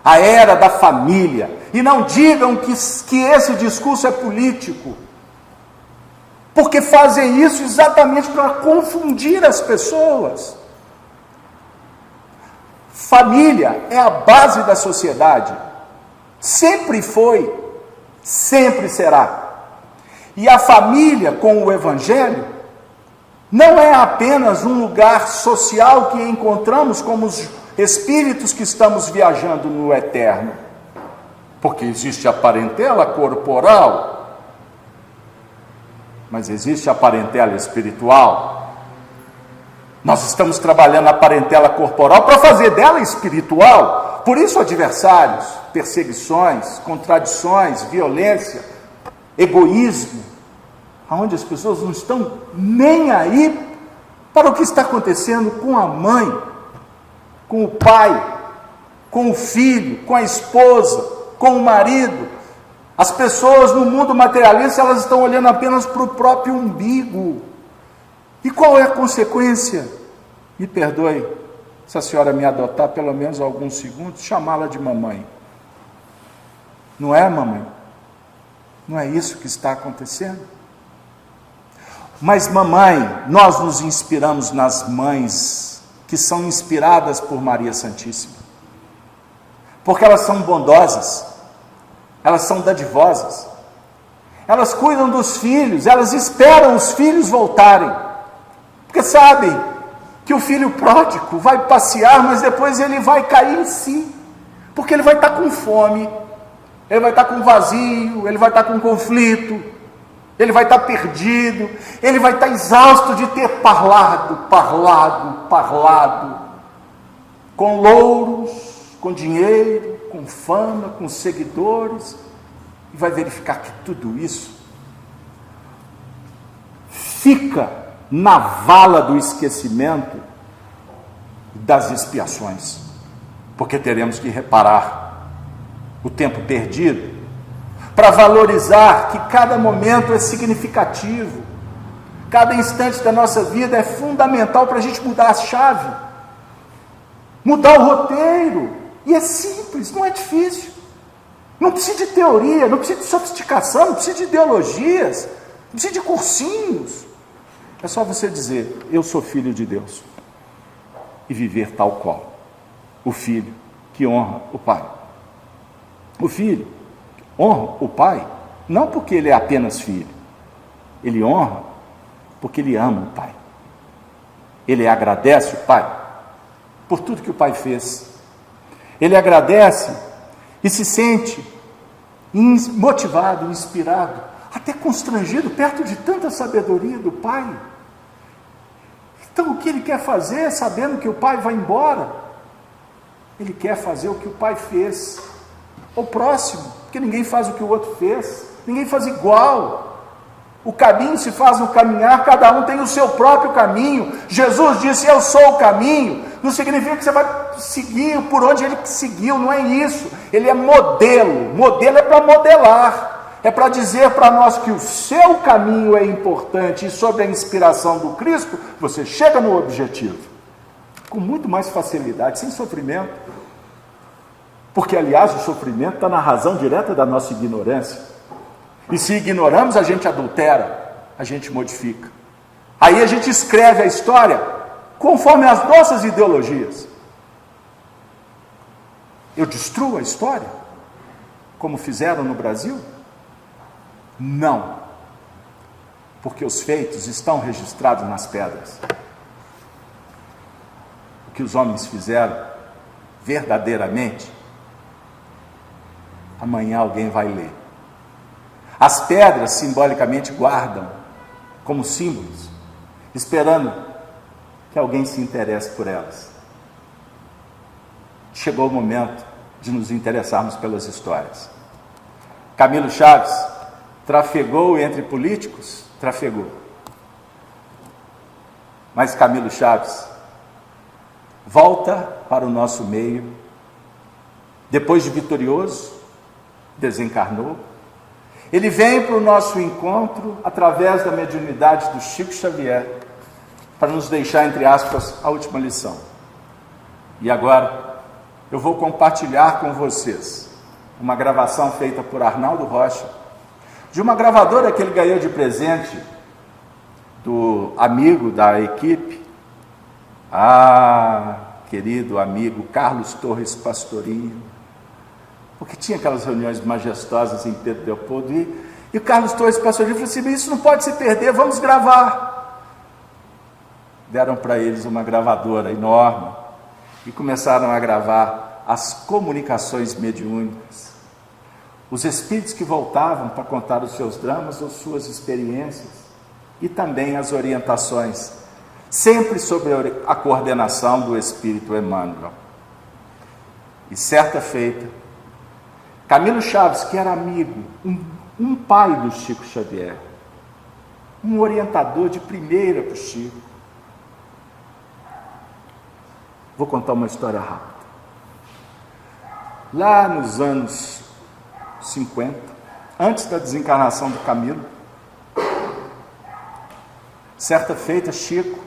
a era da família. E não digam que esse discurso é político, porque fazem isso exatamente para confundir as pessoas. Família é a base da sociedade, sempre foi, sempre será. E a família com o Evangelho não é apenas um lugar social que encontramos como os espíritos que estamos viajando no eterno, porque existe a parentela corporal, mas existe a parentela espiritual. Nós estamos trabalhando a parentela corporal para fazer dela espiritual. Por isso adversários, perseguições, contradições, violência, egoísmo, onde as pessoas não estão nem aí para o que está acontecendo com a mãe, com o pai, com o filho, com a esposa, com o marido. As pessoas no mundo materialista, elas estão olhando apenas para o próprio umbigo. E qual é a consequência? Me perdoe, se a senhora me adotar pelo menos alguns segundos, chamá-la de mamãe. Não é, mamãe? Não é isso que está acontecendo? Mas, mamãe, nós nos inspiramos nas mães que são inspiradas por Maria Santíssima, porque elas são bondosas, elas são dadivosas, elas cuidam dos filhos, elas esperam os filhos voltarem, porque sabem que o filho pródigo vai passear, mas depois ele vai cair em si, porque ele vai estar com fome, ele vai estar com vazio, ele vai estar com conflito, ele vai estar perdido, ele vai estar exausto de ter parlado, com louros, com dinheiro, com fama, com seguidores, e vai verificar que tudo isso fica na vala do esquecimento das expiações, porque teremos que reparar o tempo perdido, para valorizar que cada momento é significativo, cada instante da nossa vida é fundamental para a gente mudar a chave, mudar o roteiro. E é simples, não é difícil, não precisa de teoria, não precisa de sofisticação, não precisa de ideologias, não precisa de cursinhos. É só você dizer: eu sou filho de Deus, e viver tal qual o filho que honra o pai. O filho honra o pai, não porque ele é apenas filho, ele honra porque ele ama o pai, ele agradece o pai por tudo que o pai fez, ele agradece e se sente motivado, inspirado, até constrangido perto de tanta sabedoria do pai. Então o que ele quer fazer, sabendo que o pai vai embora? Ele quer fazer o que o pai fez, o próximo, porque ninguém faz o que o outro fez, ninguém faz igual. O caminho se faz no caminhar, cada um tem o seu próprio caminho. Jesus disse: eu sou o caminho. Não significa que você vai seguir por onde ele seguiu, não é isso. Ele é modelo, modelo é para modelar, é para dizer para nós que o seu caminho é importante, e sob a inspiração do Cristo, você chega no objetivo, com muito mais facilidade, sem sofrimento. Porque, aliás, o sofrimento está na razão direta da nossa ignorância. E se ignoramos, a gente adultera, a gente modifica. Aí a gente escreve a história conforme as nossas ideologias. Eu destruo a história, como fizeram no Brasil? Não. Porque os feitos estão registrados nas pedras. O que os homens fizeram verdadeiramente, amanhã alguém vai ler. As pedras simbolicamente guardam como símbolos, esperando que alguém se interesse por elas. Chegou o momento de nos interessarmos pelas histórias. Camilo Chaves trafegou entre políticos? Trafegou. Mas Camilo Chaves volta para o nosso meio, depois de vitorioso, desencarnou. Ele vem para o nosso encontro através da mediunidade do Chico Xavier, para nos deixar, entre aspas, a última lição. E agora eu vou compartilhar com vocês uma gravação feita por Arnaldo Rocha, de uma gravadora que ele ganhou de presente do amigo da equipe, querido amigo Carlos Torres Pastorinho, porque tinha aquelas reuniões majestosas em Pedro Leopoldo, e o Carlos Torres Pastorinho falou assim: isso não pode se perder, vamos gravar. Deram para eles uma gravadora enorme e começaram a gravar as comunicações mediúnicas, os espíritos que voltavam para contar os seus dramas ou suas experiências, e também as orientações, sempre sob a coordenação do Espírito Emmanuel. E certa feita, Camilo Chaves, que era amigo, um pai do Chico Xavier, um orientador de primeira para o Chico. Vou contar uma história rápida. Lá nos anos 50, antes da desencarnação do Camilo, certa feita, Chico,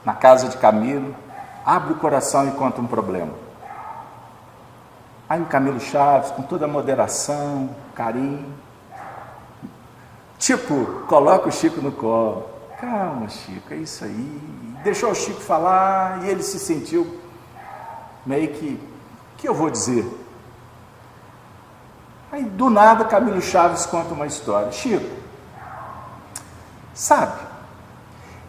na casa de Camilo, abre o coração e conta um problema. Aí o Camilo Chaves, com toda a moderação, carinho, coloca o Chico no colo. Calma, Chico, é isso aí. Deixou o Chico falar e ele se sentiu meio que eu vou dizer? Aí do nada Camilo Chaves conta uma história. Chico, sabe,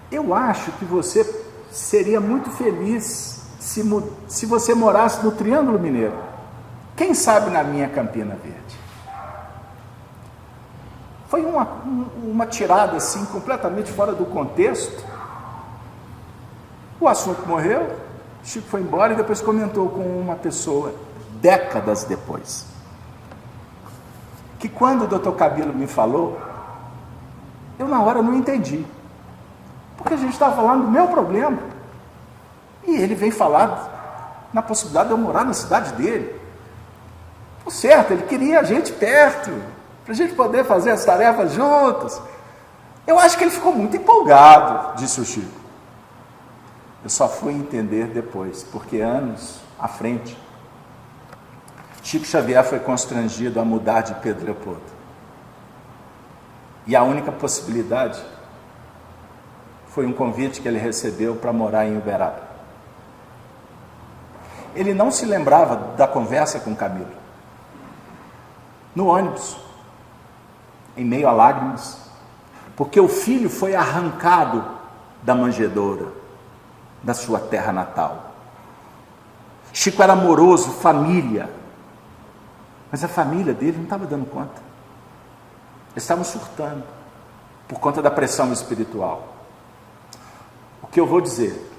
eu acho que você seria muito feliz se você morasse no Triângulo Mineiro. Quem sabe na minha Campina Verde? Foi uma tirada assim, completamente fora do contexto. O assunto morreu, Chico foi embora e depois comentou com uma pessoa, décadas depois, que quando o doutor Camilo me falou, eu na hora não entendi, porque a gente estava falando do meu problema, e ele veio falar na possibilidade de eu morar na cidade dele. Por certo, ele queria a gente perto, para a gente poder fazer as tarefas juntos. Eu acho que ele ficou muito empolgado, disse o Chico. Eu só fui entender depois, porque anos à frente, Chico Xavier foi constrangido a mudar de Pedro Leopoldo. E a única possibilidade foi um convite que ele recebeu para morar em Uberaba. Ele não se lembrava da conversa com Camilo. No ônibus, em meio a lágrimas, porque o filho foi arrancado da manjedoura da sua terra natal. Chico era amoroso, família, mas a família dele não estava dando conta. Eles estavam surtando por conta da pressão espiritual. O que eu vou dizer?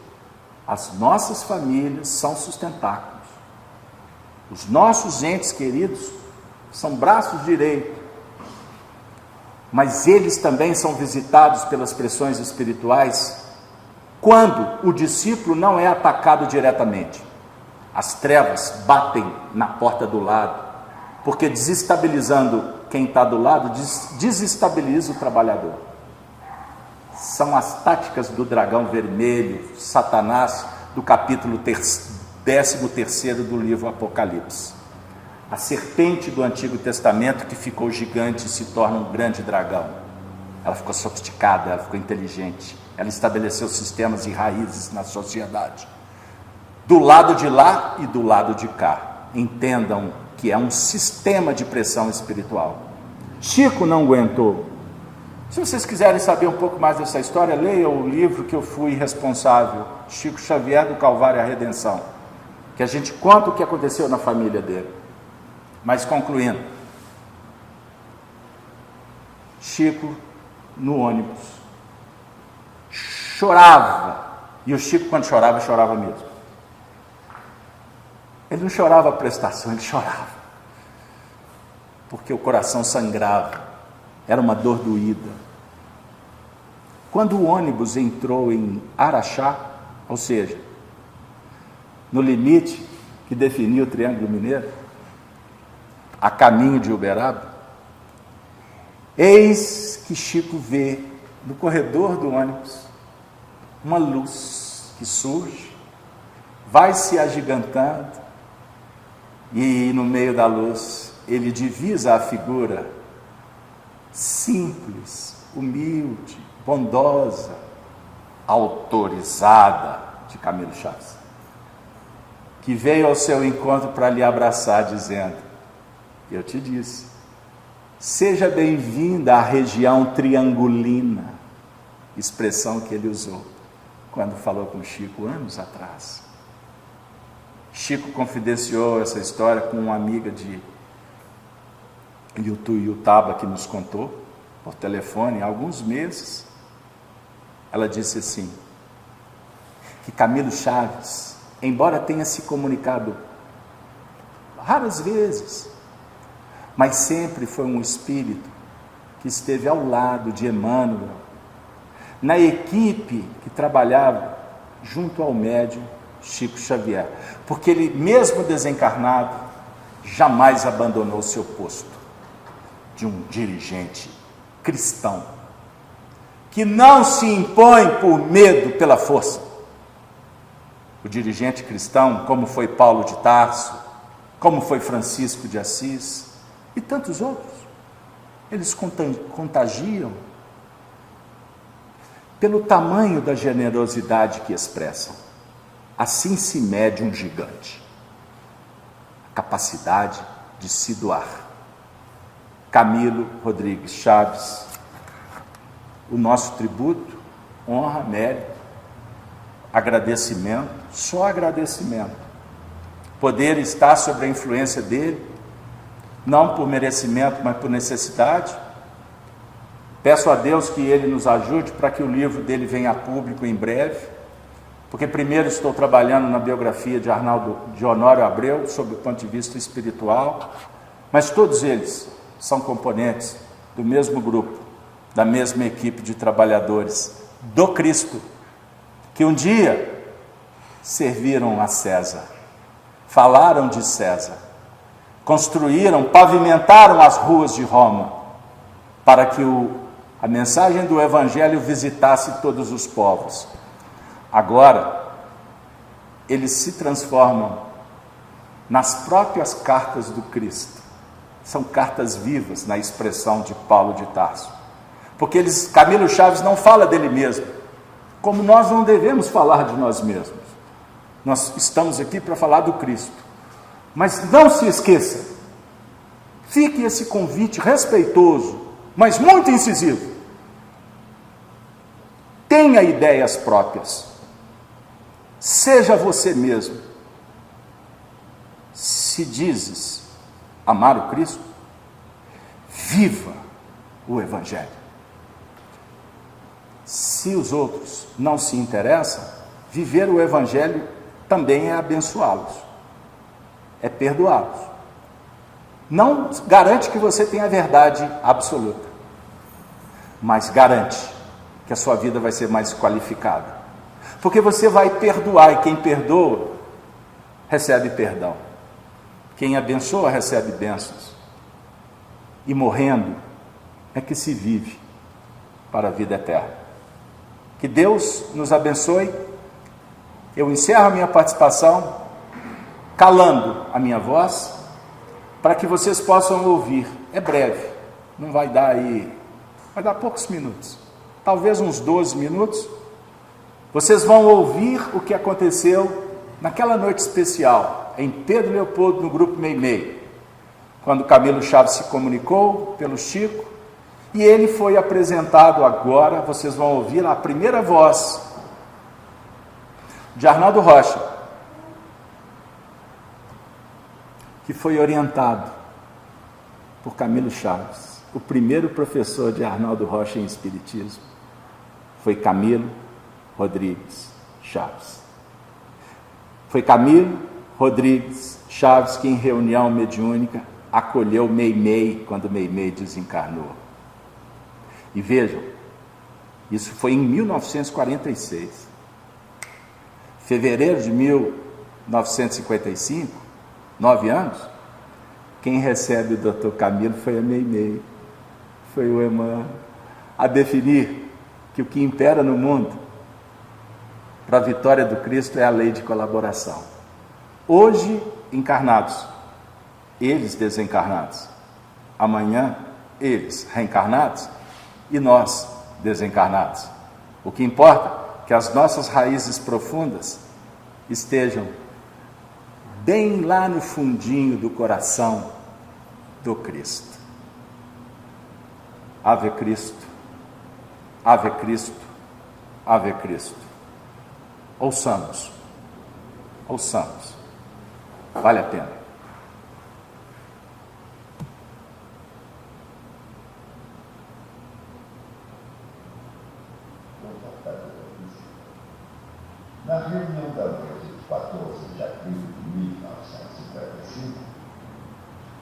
As nossas famílias são sustentáculos. Os nossos entes queridos são braços direitos, mas eles também são visitados pelas pressões espirituais quando o discípulo não é atacado diretamente. As trevas batem na porta do lado, porque desestabilizando quem está do lado, desestabiliza o trabalhador. São as táticas do dragão vermelho, Satanás, do capítulo 13º do livro Apocalipse. A serpente do Antigo Testamento que ficou gigante se torna um grande dragão. Ela ficou sofisticada, ela ficou inteligente, ela estabeleceu sistemas e raízes na sociedade. Do lado de lá e do lado de cá, entendam que é um sistema de pressão espiritual. Chico não aguentou. Se vocês quiserem saber um pouco mais dessa história, leiam o livro que eu fui responsável, Chico Xavier do Calvário à Redenção, que que a gente conta o que aconteceu na família dele. Mas concluindo, Chico no ônibus chorava, e o Chico, quando chorava, chorava mesmo. Ele não chorava a prestação, ele chorava, porque o coração sangrava, era uma dor doída. Quando o ônibus entrou em Araxá, ou seja, no limite que definia o Triângulo Mineiro, a caminho de Uberaba, eis que Chico vê no corredor do ônibus uma luz que surge, vai se agigantando, e no meio da luz ele divisa a figura simples, humilde, bondosa, autorizada de Camilo Chaves, que veio ao seu encontro para lhe abraçar, dizendo: eu te disse, seja bem-vinda à região triangulina, expressão que ele usou quando falou com Chico anos atrás. Chico confidenciou essa história com uma amiga de Iutaba que nos contou por telefone há alguns meses. Ela disse assim, que Camilo Chaves, embora tenha se comunicado raras vezes, mas sempre foi um espírito que esteve ao lado de Emmanuel, na equipe que trabalhava junto ao médium Chico Xavier, porque ele, mesmo desencarnado, jamais abandonou seu posto de um dirigente cristão, que não se impõe por medo, pela força. O dirigente cristão, como foi Paulo de Tarso, como foi Francisco de Assis, e tantos outros, eles contagiam pelo tamanho da generosidade que expressam. Assim se mede um gigante, a capacidade de se doar. Camilo Rodrigues Chaves, o nosso tributo, honra, mérito, agradecimento, só agradecimento. Poder estar sob a influência dele, não por merecimento, mas por necessidade. Peço a Deus que Ele nos ajude para que o livro dele venha a público em breve, porque primeiro estou trabalhando na biografia de Honório Abreu, sob o ponto de vista espiritual, mas todos eles são componentes do mesmo grupo, da mesma equipe de trabalhadores do Cristo, que um dia serviram a César, falaram de César, construíram, pavimentaram as ruas de Roma, para que a mensagem do Evangelho visitasse todos os povos. Agora, eles se transformam nas próprias cartas do Cristo. São cartas vivas, na expressão de Paulo de Tarso. Porque Camilo Chaves não fala dele mesmo, como nós não devemos falar de nós mesmos. Nós estamos aqui para falar do Cristo. Mas não se esqueça, fique esse convite respeitoso, mas muito incisivo. Tenha ideias próprias. Seja você mesmo. Se dizes amar o Cristo, viva o Evangelho. Se os outros não se interessam, viver o Evangelho também é abençoá-los, é perdoá-los. Não garante que você tenha a verdade absoluta, mas garante que a sua vida vai ser mais qualificada, porque você vai perdoar, e quem perdoa recebe perdão, quem abençoa recebe bênçãos, e morrendo é que se vive para a vida eterna. Que Deus nos abençoe. Eu encerro a minha participação calando a minha voz, para que vocês possam ouvir. É breve, não vai dar aí, vai dar poucos minutos, talvez uns 12 minutos. Vocês vão ouvir o que aconteceu naquela noite especial, em Pedro Leopoldo, no Grupo Meimei, quando Camilo Chaves se comunicou pelo Chico, e ele foi apresentado agora. Vocês vão ouvir a primeira voz de Arnaldo Rocha, que foi orientado por Camilo Chaves. O primeiro professor de Arnaldo Rocha em Espiritismo foi Camilo Rodrigues Chaves. Foi Camilo Rodrigues Chaves que, em reunião mediúnica, acolheu Meimei quando Meimei desencarnou. E vejam, isso foi em 1946. Fevereiro de 1955, 9 anos, quem recebe o Dr. Camilo foi a Meimei, foi o Emmanuel, a definir que o que impera no mundo para a vitória do Cristo é a lei de colaboração. Hoje, encarnados, eles desencarnados. Amanhã, eles reencarnados e nós desencarnados. O que importa é que as nossas raízes profundas estejam bem lá no fundinho do coração do Cristo. Ave Cristo, Ave Cristo, Ave Cristo. Ouçamos, ouçamos. Vale a pena. Na reunião da noite de 14 de abril de 1955,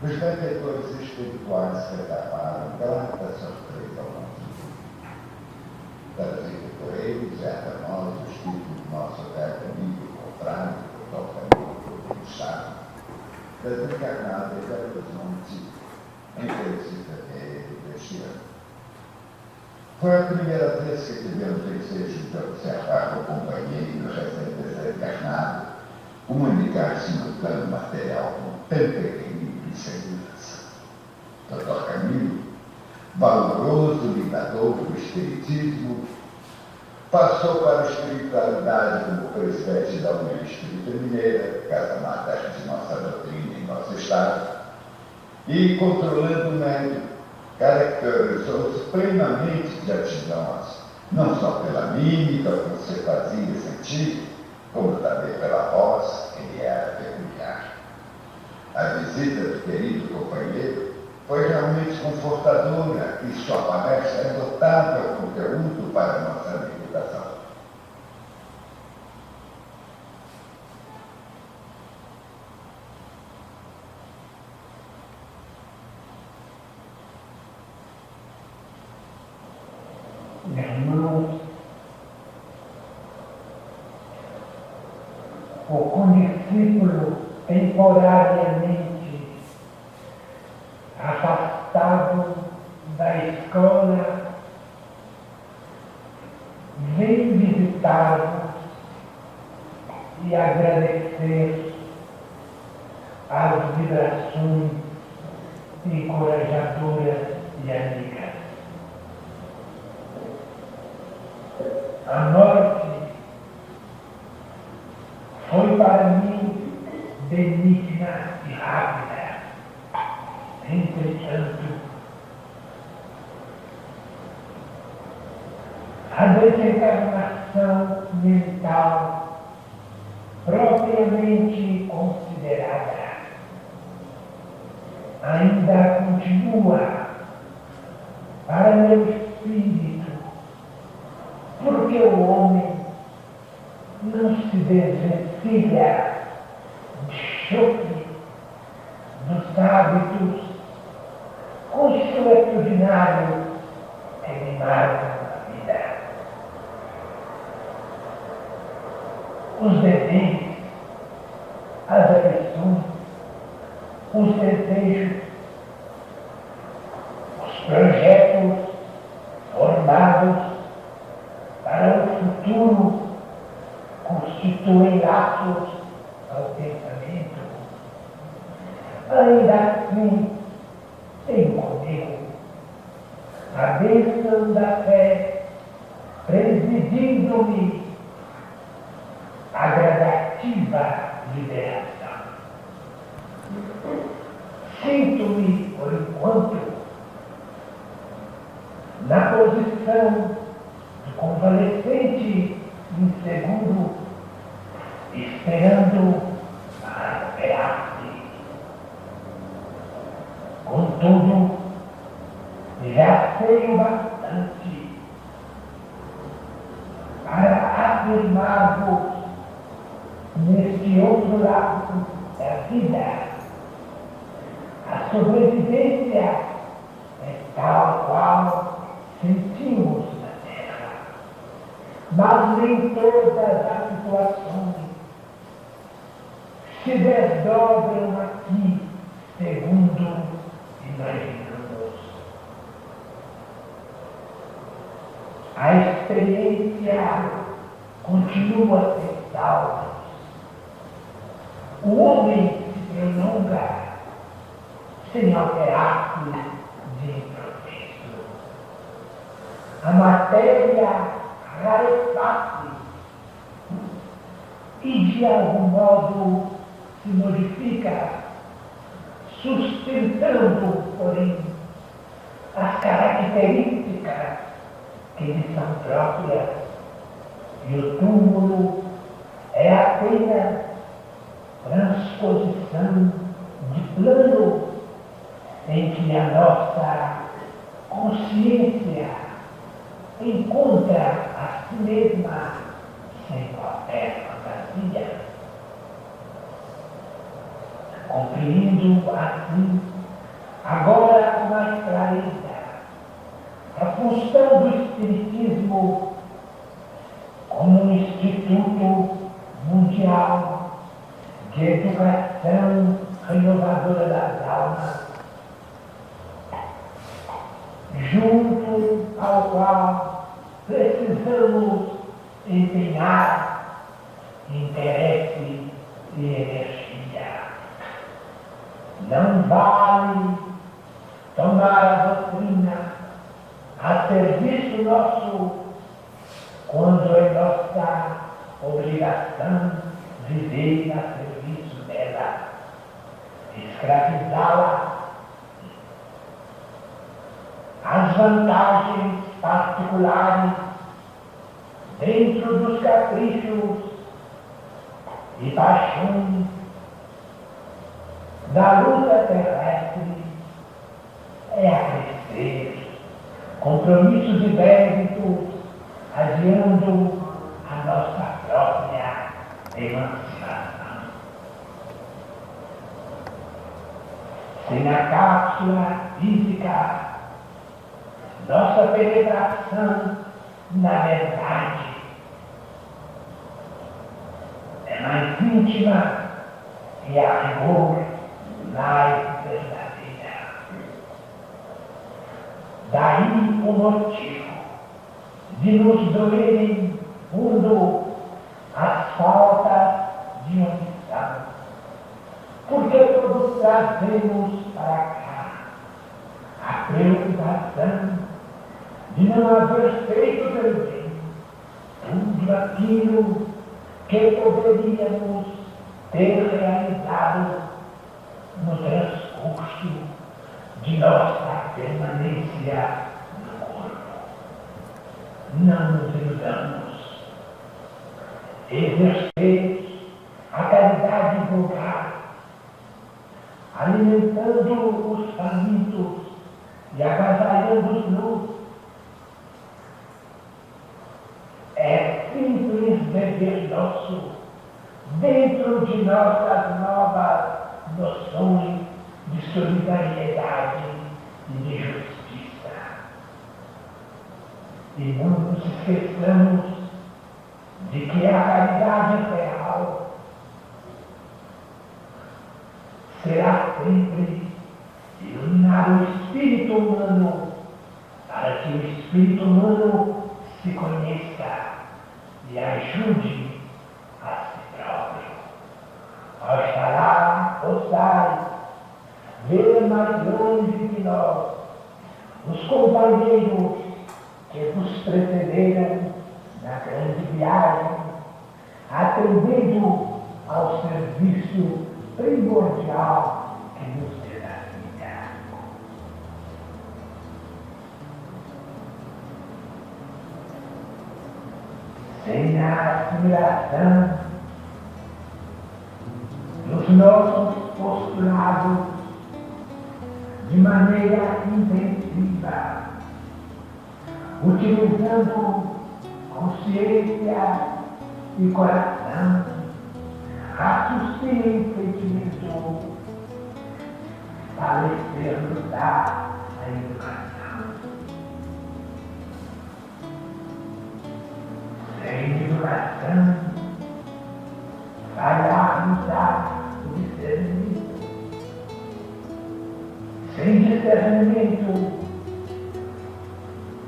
os benfeitores espirituais reclamaram grata surpresa ao nosso grupo. Trazido por eles, era nós, o espírito do nosso velho amigo contrário, o Dr. Camilo Chaves, desencarnado em Belo Horizonte em 3 de fevereiro deste ano. Foi a primeira vez que tivemos o desejo de observar o companheiro recém-desencarnado comunicar simultâneo material com tanto equilíbrio e segurança. Dr. Camilo, valoroso lidador do Espiritismo, passou para a espiritualidade como presidente da União Espírita Mineira, casa materna de nossa doutrina em nosso estado, e, controlando o médico, caracterizou-se plenamente diante de nós, não só pela mímica que se fazia sentir, como também pela voz que lhe era peculiar. A visita do querido companheiro foi realmente confortadora e sua palestra é dotada de conteúdo para a nossa meditação. Irmãos, o condiscípulo temporariamente afastado da escola vem visitar-vos e agradecer as vibrações encorajadoras e amigas. A morte foi para mim benigna e rápida. Entretanto, a desencarnação mental propriamente considerada ainda continua para meu espírito, porque o homem não se desvencilha de choque dos hábitos consuetudinários que me marcam a vida. Os deveres, as afeições, os desejos, os projetos formados para o futuro constituem laços ao pensamento. Ainda assim, tenho comigo a bênção da fé, presidindo-me a gradativa liberação. Sinto-me, por enquanto, na posição do convalescente inseguro, esperando a recuperar-se encarnados neste outro lado da vida. A sobrevivência é tal qual sentimos na Terra, mas nem todas as situações se desdobram aqui segundo imaginamos. A experiência continua a ser tal. O homem se prolonga sem alterar-se de improviso. A matéria rarefaz-se e de algum modo se modifica, sustentando, porém, as características que lhe são próprias. E o túmulo é apenas transposição de plano em que a nossa consciência encontra a si mesma sem qualquer fantasia. Compreendo assim, agora com mais clareza, a função do Espiritismo como um instituto mundial de educação renovadora das almas, junto ao qual precisamos empenhar interesse e energia. Não vale tomar a doutrina a serviço nosso quando é nossa obrigação viver a serviço dela, escravizá-la. As vantagens particulares dentro dos caprichos e paixões da luta terrestre é acrescer compromissos ibéricos, adiando a nossa própria emancipação. Sem a cápsula física, nossa penetração na verdade é mais íntima e a rigor mais verdadeira. Daí o motivo de nos doerem fundo as faltas de omissão, porque todos trazemos para cá a preocupação de não haver feito também tudo aquilo que poderíamos ter realizado no transcurso de nossa permanência no corpo. Não nos iludamos. Exercer a caridade vulgar, alimentando os famintos e agasalhando os nus, é simples dever nosso dentro de nossas novas noções de solidariedade e de justiça. E não nos esqueçamos de que a caridade real será sempre iluminar o espírito humano, para que o espírito humano se conheça e ajude a si próprio. Oxalá possais ver mais longe de nós os companheiros que vos precederam na grande viagem, atendendo ao serviço primordial que nos desafia. Sem a assimilação dos nossos postulados de maneira intensiva, utilizando consciência e coração, raciocínio e sentimento, falecer-nos dá a educação. Sem educação, falhar-nos dá o discernimento. Sem discernimento,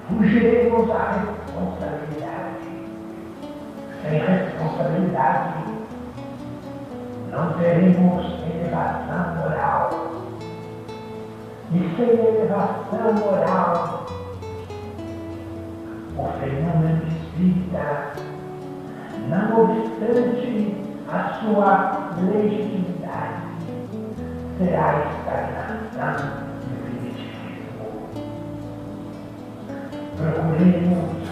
fugiremos à responsabilidade. Sem responsabilidade, não teremos elevação moral. E sem elevação moral, o fenômeno espírita, não obstante a sua legitimidade, será estagnação e primitivismo. Procuremos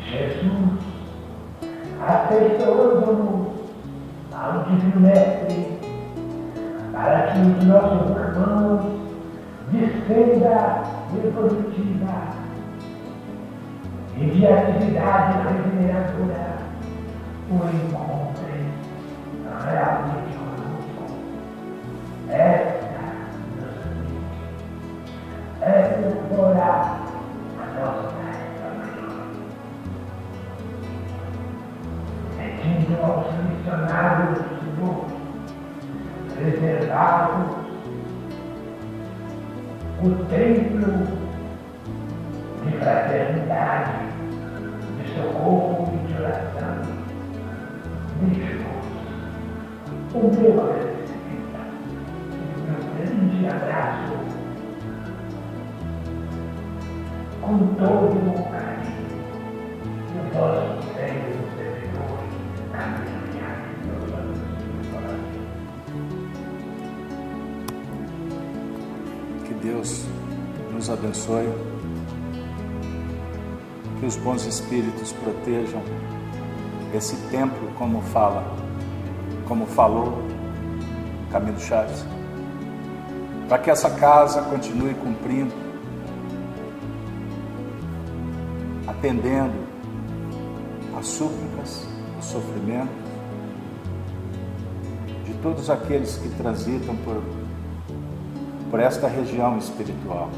Jesus, afeiçoando-nos ao Divino Mestre, para que os nossos irmãos de senda evolutiva e de atividade regeneradora o encontrem realmente conosco. Esta nossa mente é explorar a nossa tarefa maior. Pedindo aos missionários do mundo preservados o templo de fraternidade, de socorro e de oração, deixo-vos o meu agradecimento e o meu grande abraço com todo o carinho do vosso Senhor servidor, Camilo Chaves, meus anos de coração. Que Deus nos abençoe, que os bons espíritos protejam esse templo, como falou Camilo Chaves, para que essa casa continue cumprindo, atendendo às súplicas, aos sofrimentos de todos aqueles que transitam por esta região espiritual.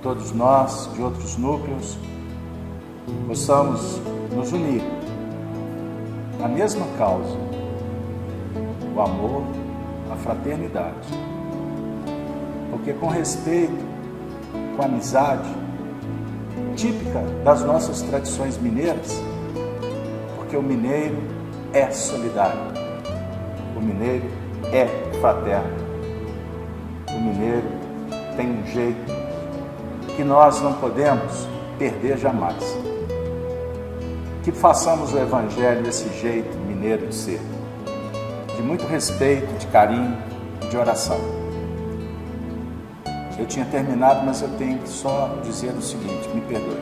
Todos nós, de outros núcleos, possamos nos unir na mesma causa, o amor, a fraternidade. Porque com respeito, com amizade, típica das nossas tradições mineiras, porque o mineiro é solidário, o mineiro é fraterno, o mineiro tem um jeito que nós não podemos perder jamais. Que façamos o Evangelho desse jeito mineiro de ser, de muito respeito, de carinho e de oração. Eu tinha terminado, mas eu tenho que só dizer o seguinte, me perdoe.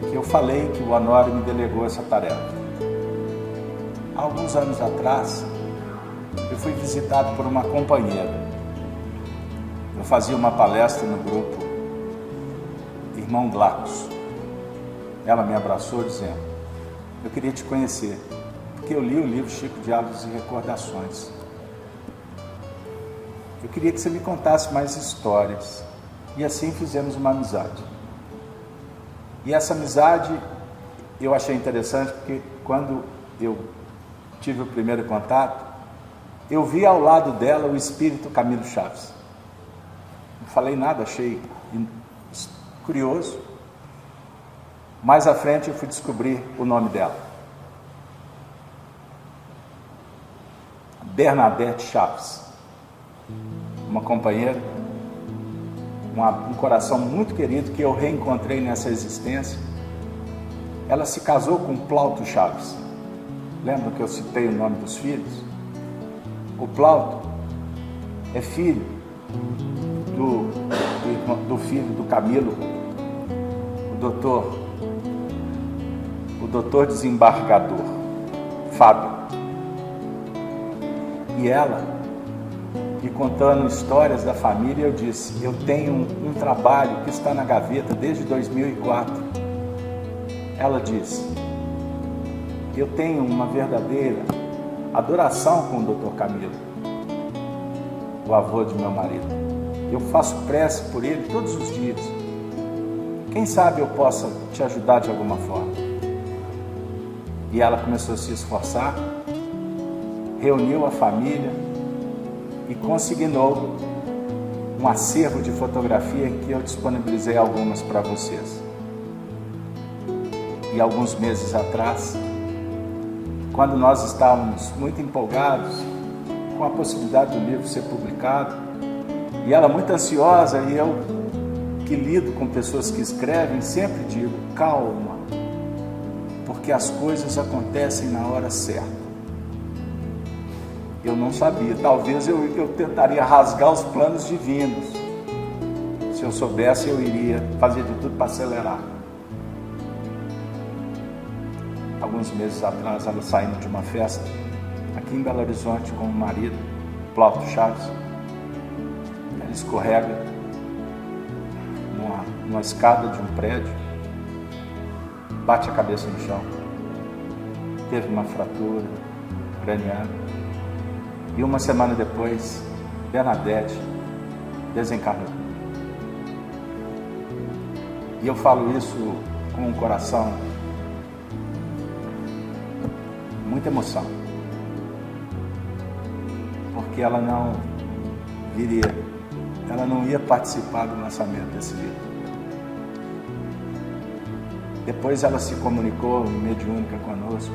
Que eu falei que o Honório me delegou essa tarefa. Há alguns anos atrás, eu fui visitado por uma companheira. Eu fazia uma palestra no grupo Irmão Glacos. Ela me abraçou dizendo, eu queria te conhecer, porque eu li o livro Chico Diálogos e Recordações. Eu queria que você me contasse mais histórias. E assim fizemos uma amizade. E essa amizade eu achei interessante, porque quando eu tive o primeiro contato, eu vi ao lado dela o espírito Camilo Chaves. Não falei nada, achei curioso. Mais à frente eu fui descobrir o nome dela. Bernadette Chaves. Uma companheira, um coração muito querido que eu reencontrei nessa existência. Ela se casou com Plauto Chaves. Lembra que eu citei o nome dos filhos? O Plauto é filho do filho do Camilo, o doutor desembargador Fábio. E ela, e contando histórias da família, eu disse, eu tenho um trabalho que está na gaveta desde 2004, ela disse: eu tenho uma verdadeira adoração com o Dr. Camilo, o avô de meu marido. Eu faço prece por ele todos os dias. Quem sabe eu possa te ajudar de alguma forma? E ela começou a se esforçar, reuniu a família e consignou um acervo de fotografia que eu disponibilizei algumas para vocês. E alguns meses atrás, quando nós estávamos muito empolgados com a possibilidade do livro ser publicado, e ela muito ansiosa, e eu que lido com pessoas que escrevem, sempre digo: calma, porque as coisas acontecem na hora certa. Eu não sabia, talvez eu tentaria rasgar os planos divinos. Se eu soubesse, eu iria fazer de tudo para acelerar. Alguns meses atrás, ela saindo de uma festa aqui em Belo Horizonte com o marido, Plauto Chaves. Ela escorrega numa escada de um prédio, bate a cabeça no chão, teve uma fratura craniana e uma semana depois, Bernadette desencarnou. E eu falo isso com um coração, muita emoção, porque ela não ia participar do lançamento desse livro. Depois ela se comunicou mediúnica conosco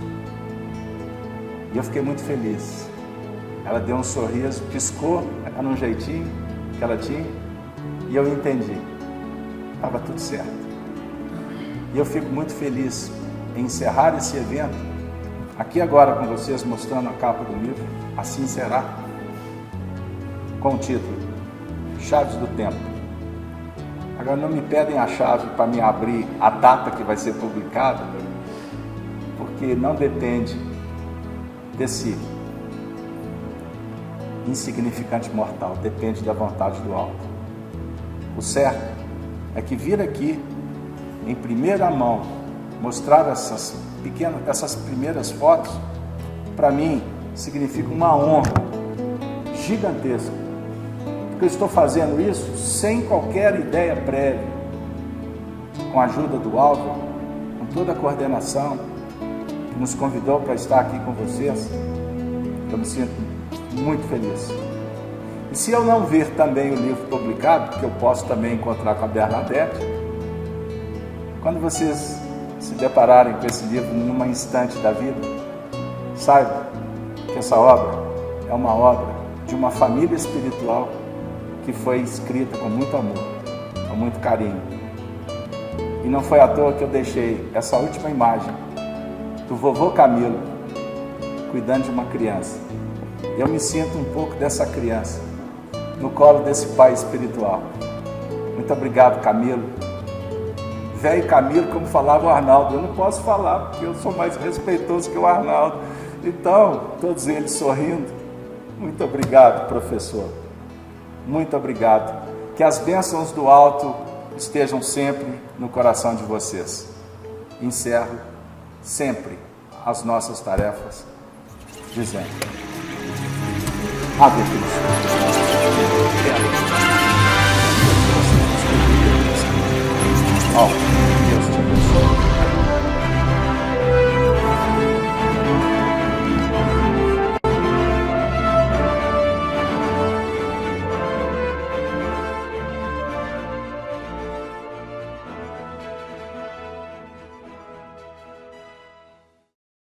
e eu fiquei muito feliz. Ela deu um sorriso, piscou, era um jeitinho que ela tinha, e eu entendi, estava tudo certo. E eu fico muito feliz em encerrar esse evento aqui agora com vocês, mostrando a capa do livro, Assim Será, com o título Chaves do Tempo. Agora não me pedem a chave para me abrir a data que vai ser publicada, porque não depende desse insignificante mortal, depende da vontade do alto. O certo é que vir aqui em primeira mão mostrar essas primeiras fotos, para mim significa uma honra gigantesca, porque eu estou fazendo isso sem qualquer ideia prévia, com a ajuda do Álvaro, com toda a coordenação que nos convidou para estar aqui com vocês. Eu me sinto muito feliz. E se eu não ver também o livro publicado, porque eu posso também encontrar com a Bernadette, quando vocês se depararem com esse livro numa instante da vida, saiba que essa obra é uma obra de uma família espiritual que foi escrita com muito amor, com muito carinho. E não foi à toa que eu deixei essa última imagem do vovô Camilo cuidando de uma criança. Eu me sinto um pouco dessa criança no colo desse pai espiritual. Muito obrigado, Camilo. Velho Camilo, como falava o Arnaldo. Eu não posso falar porque eu sou mais respeitoso que o Arnaldo. Então, todos eles sorrindo. Muito obrigado, professor. Muito obrigado. Que as bênçãos do alto estejam sempre no coração de vocês. Encerro sempre as nossas tarefas dizendo: Ave Cristo.